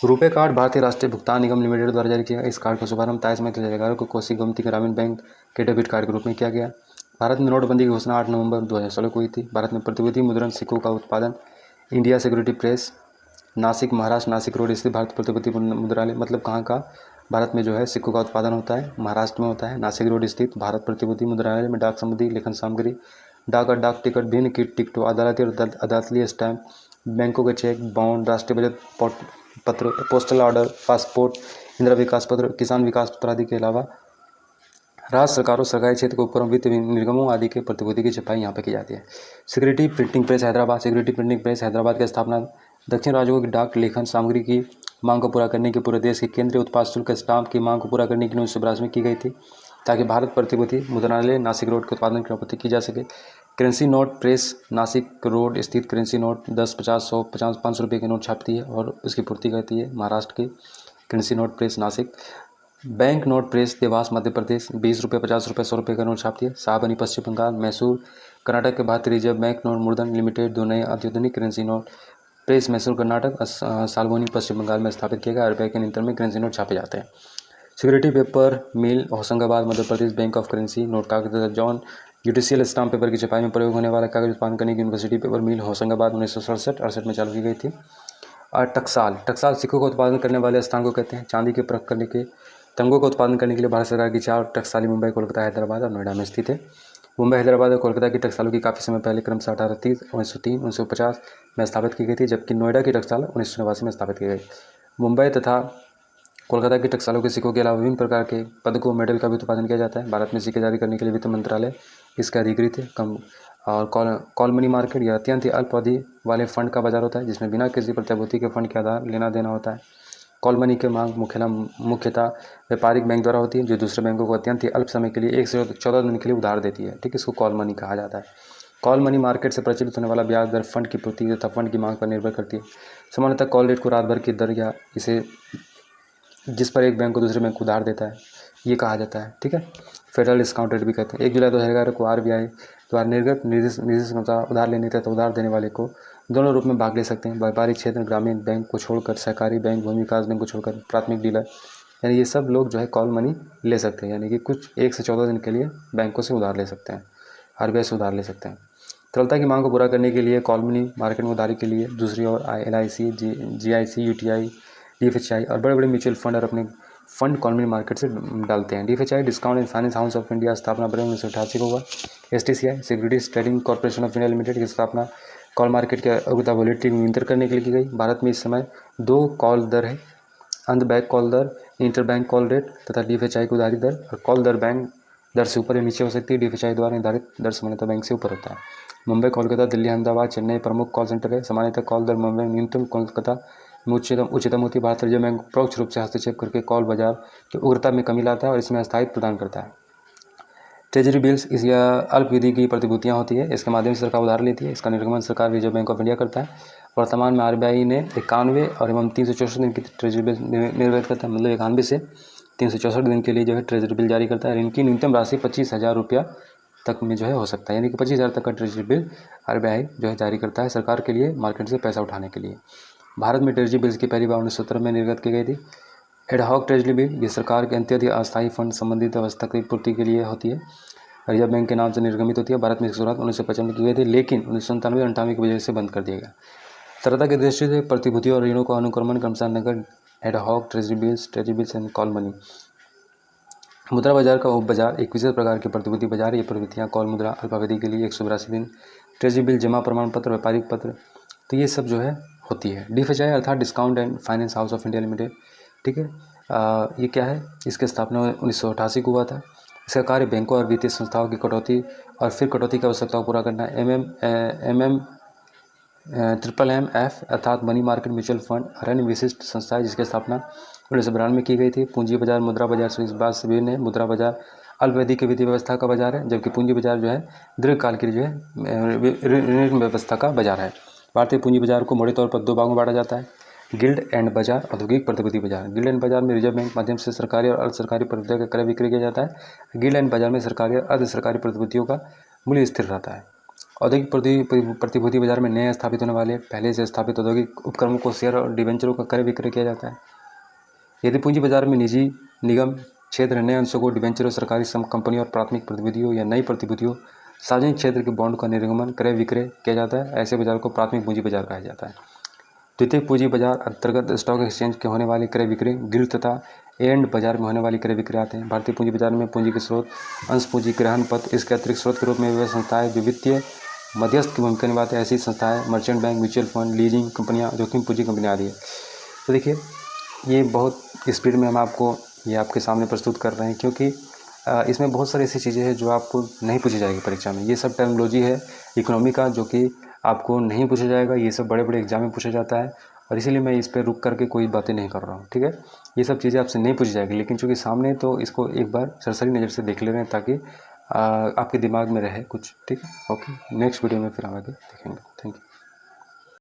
रुपये कार्ड भारतीय राष्ट्रीय भुगतान निगम लिमिटेड द्वारा जारी किया। इस कार्ड का शुभारंभ 23 मई 2011 को कोसी गोमती ग्रामीण बैंक के डेबिट कार्ड के रूप में किया गया। भारत में नोटबंदी की घोषणा 8 नवंबर 2016 को हुई थी। भारत में प्रतिभूति मुद्रण सिक्कों का उत्पादन India security press, Nashik, Maharashtra, Nashik road स्थित भारत प्रतिभूति मुद्रालय, मतलब कहाँ का भारत में जो है सिक्कों का उत्पादन होता है, महाराष्ट्र में होता है। नासिक रोड स्थित भारत प्रतिभूति मुद्रालय में डाक संबंधी लेखन सामग्री, डाक और डाक टिकट, भिन्न कीट टिकटों, अदालती और अदालती स्टैम्प, बैंकों के चेक, बॉन्ड, राष्ट्रीय बजट पत्र, पोस्टल ऑर्डर, पासपोर्ट, इंदिरा विकास पत्र, किसान विकास पत्र आदि के अलावा राज्य सरकारों, सरकारी क्षेत्र के उपक्रम, वित्त निगमों आदि के प्रतिभूति की छपाई यहाँ पे की जाती है। Security printing press Hyderabad. Security printing press Hyderabad की स्थापना दक्षिण राज्यों की डाक लेखन सामग्री की मांग को पूरा करने के पूरे देश के केंद्रीय उत्पाद शुल्क स्टाम्प की मांग को पूरा करने के लिए 1982 में की गई थी, ताकि भारत प्रतिभूति मुद्रणालय नासिक रोड के उत्पादन की आपूर्ति की जा सके। Currency note press Nashik road स्थित करेंसी नोट 10, 50, 100, 50, 500 रुपये के नोट छापती है और उसकी पूर्ति करती है। महाराष्ट्र की currency note press Nashik. Bank note press Dewas Madhya Pradesh 20 रुपये, 50 रुपये, 100 रुपये का नोट छापती है। शाहबनी पश्चिम बंगाल। मैसूर कर्नाटक के भारतीय रिजर्व बैंक नोट मुद्रण लिमिटेड 2 नए अत्याधुनिक currency note press Mysore Karnataka, Salboni Paschim Bengal में स्थापित किया गया। RBI के नियंत्रण में करेंसी नोट छापे जाते हैं। Security paper mill Hoshangabad Madhya Pradesh. Bank of currency note कागज तथा जॉन यूटिशियल स्टाम्प पेपर की छपाई में प्रयोग होने वाला कागज उत्पादन करने की यूनिवर्सिटी पेपर मिल होशंगाबाद 1967-68 में चालू की गई थी। और टकसाल सिक्कों का उत्पादन करने वाले स्थान को कहते हैं। चांदी के परख करने के तंगों का उत्पादन करने के लिए भारत सरकार की 4 टकसाली मुंबई, कोलकाता, हैदराबाद और नोएडा में स्थित है। मुंबई, हैदराबाद और कोलकाता की टकसालों की काफ़ी समय पहले क्रमशः 1830, 1903, 1950 में स्थापित की गई थी, जबकि नोएडा की टकसाल 1989 में स्थापित की गई। मुंबई तथा कोलकाता की टकसालों के सिक्कों के अलावा विभिन्न प्रकार के पदकों, मेडल का भी उत्पादन किया जाता है। भारत में सिक्के जारी करने के लिए वित्त मंत्रालय इसका अधिकृत है। और कॉल मनी मार्केट यह अत्यंत ही अल्प अवधि वाले फंड का बाजार होता है, जिसमें बिना किसी प्रतिभूति के फंड के आधार लेना देना होता है। कॉल मनी की मांग मुख्यतः व्यापारिक बैंक द्वारा होती है, जो दूसरे बैंकों को अत्यंत ही अल्प समय के लिए 1 से 14 दिन के लिए उधार देती है। ठीक, इसको कॉल मनी कहा जाता है। कॉल मनी मार्केट से प्रचलित होने वाला ब्याज दर फंड की पूर्ति तथा फंड की मांग पर निर्भर करती है। सामान्यतः कॉल रेट को रात भर की दर या इसे जिस पर एक बैंक को दूसरे बैंक को उधार देता है, ये कहा जाता है। ठीक है, फेडरल डिस्काउंट रेट भी कहते हैं। 1 जुलाई 2011 को RBI द्वारा निर्गत निर्देश अनुसार उधार लेने तथा उधार देने वाले को दोनों रूप में भाग ले सकते हैं। व्यापारिक क्षेत्र, ग्रामीण बैंक को छोड़कर, सहकारी बैंक, भूमि विकास बैंक को छोड़कर, प्राथमिक डीलर, यानी ये सब लोग जो है कॉल मनी ले सकते हैं, यानी कि कुछ 1 से 14 दिन के लिए बैंकों से उधार ले सकते हैं, RBI से उधार ले सकते हैं। तरलता की मांग को पूरा करने के लिए कॉल मनी मार्केट में उधारी के लिए दूसरी ओर LIC, GIC, UTI, DFHI और बड़े बड़े म्यूचुअल फंड और अपने फंड कॉल मनी मार्केट से डालते हैं। DFHI discount and finance house of India स्थापना अप्रैल 1988 को हुआ। STCI securities trading corporation of India limited की स्थापना कॉल मार्केट के अगुता वॉलेटिलिटी को नियंत्रित करने के लिए की गई। भारत में इस समय 2 कॉल दर है, अंध बैंक कॉल दर, इंटर बैंक कॉल रेट तथा DFHI की उधारी दर। और कॉल दर बैंक दर से ऊपर या नीचे हो सकती है। DFHI द्वारा निर्धारित दर सामान्यतः बैंक से ऊपर होता है। मुंबई, कोलकाता, दिल्ली, अहमदाबाद, चेन्नई प्रमुख कॉल सेंटर है। सामान्यतः कॉल दर मुंबई में न्यूनतम, कोलकाता में उच्चतम होती है। भारत रिजर्व बैंक परोक्ष रूप से हस्तक्षेप करके कॉल बाजार की उग्रता में कमी लाता है और इसमें स्थायित्व प्रदान करता है। ट्रेजरी बिल्स इस अल्प विधि की प्रतिभूतियाँ होती है, इसके माध्यम से सरकार उधार लेती है। इसका निर्गमन सरकार रिजर्व बैंक ऑफ इंडिया करता है। वर्तमान में RBI ने 91 और एवं 364 दिन की ट्रेजरी बिल निर्गत करता है, मतलब 91 से 364 दिन के लिए जो है ट्रेजरी बिल जारी करता है। इनकी न्यूनतम राशि 25,000 रुपया तक में जो है हो सकता है, यानी कि 25,000 तक का ट्रेजरी बिल RBI जो है जारी करता है सरकार के लिए, मार्केट से पैसा उठाने के लिए। भारत में ट्रेजरी बिल्स की पहली बार 1917 में निर्गत की गई थी। एडहॉक ट्रेजरी बिल ये सरकार के अत्यधिक अस्थायी फंड संबंधित अवस्था की पूर्ति के लिए होती है। रिजर्व बैंक के नाम से निर्गमित होती है। भारत में इसकी शुरुआत 1955 में की गई थी, लेकिन 1997-98 की वजह से बंद कर दिया गया। तरलता की दृष्टि से प्रतिभूतियों और ऋणों का अनुक्रमण क्रमशः नकद, ad hoc, treasury bills and call money. मुद्रा बाजार का उप बाजार एक विशेष प्रकार की प्रतिभूति बाजार। ये प्रतिभूतियाँ कॉल मुद्रा, अल्पावधि के लिए 182 दिन, ट्रेजरी बिल, जमा प्रमाण पत्र, व्यापारिक पत्र, तो ये सब जो है होती है। DFHI अर्थात discount and finance house of India limited, ठीक है। ये क्या है, इसकी स्थापना 1988 को हुआ था। इसका कार्य बैंकों और वित्तीय संस्थाओं की कटौती और फिर कटौती की आवश्यकताओं को पूरा करना है। MMF अर्थात मनी मार्केट म्यूचुअल फंड अन्य विशिष्ट संस्था है जिसकी स्थापना 1992 में की गई थी। पूंजी बाजार मुद्रा बाजार से इस बात से भिन्न है। मुद्रा बाजार अल्पावधि की वित्तीय व्यवस्था का बाजार है, जबकि पूंजी बाजार जो है दीर्घकाल की जो है ऋण व्यवस्था का बाजार है। भारतीय पूंजी बाजार को मोटे तौर पर दो भागों में बांटा जाता है, गिल्ड एंड बाजार, औद्योगिक प्रतिभूति बाजार। गिल्ड एंड बाजार में रिजर्व बैंक माध्यम से सरकारी और अर्ध सरकारी प्रतिभूतियों का क्रय विक्रय किया जाता है। गिल्ड एंड बाजार में सरकारी और अर्ध सरकारी प्रतिभूतियों का मूल्य स्थिर रहता है। औद्योगिक प्रतिभूति बाजार में नए स्थापित होने वाले पहले से स्थापित औद्योगिक उपक्रमों को शेयर और डिबेंचरों का क्रय विक्रय किया जाता है। यदि पूंजी बाजार में निजी निगम क्षेत्र नए अंशों को डिबेंचरों, सरकारी कंपनियों और प्राथमिक प्रतिभूतियों या नई प्रतिभूतियों, सार्वजनिक क्षेत्र के बॉन्ड का निर्गमन क्रय विक्रय किया जाता है, ऐसे बाजार को प्राथमिक पूंजी बाजार कहा जाता है। द्वितीयक पूंजी बाजार अंतर्गत स्टॉक एक्सचेंज के होने वाले क्रय विक्रय, गिल्ड तथा एंड बाजार में होने वाली क्रय विक्रय आते हैं। भारतीय पूंजी बाजार में पूंजी के स्रोत अंश पूंजी, ग्रहण पत्र, इसके अतिरिक्त स्रोत के रूप में वे संस्थाएं जो वित्तीय मध्यस्थ की भूमिका निभाते हैं, ऐसी संस्थाएं merchant bank, mutual fund, leasing कंपनियां, जोखिम पूंजी कंपनियां आदि है। तो देखिए, ये बहुत स्पीड में हम आपको ये आपके सामने प्रस्तुत कर रहे हैं, क्योंकि इसमें बहुत सारी ऐसी चीज़ें हैं जो आपको नहीं पूछी जाएगी परीक्षा में। ये सब टर्मिनोलॉजी है इकोनॉमी का जो कि आपको नहीं पूछा जाएगा, ये सब बड़े बड़े एग्जाम में पूछा जाता है, और इसीलिए मैं इस पर रुक करके कोई बातें नहीं कर रहा हूँ, ठीक है। ये सब चीज़ें आपसे नहीं पूछी जाएगी, लेकिन चूँकि सामने, तो इसको एक बार सरसरी नज़र से देख ले रहे हैं ताकि आपके दिमाग में रहे कुछ, ठीक है। ओके, नेक्स्ट वीडियो में फिर हम आगे देखेंगे। Thank you.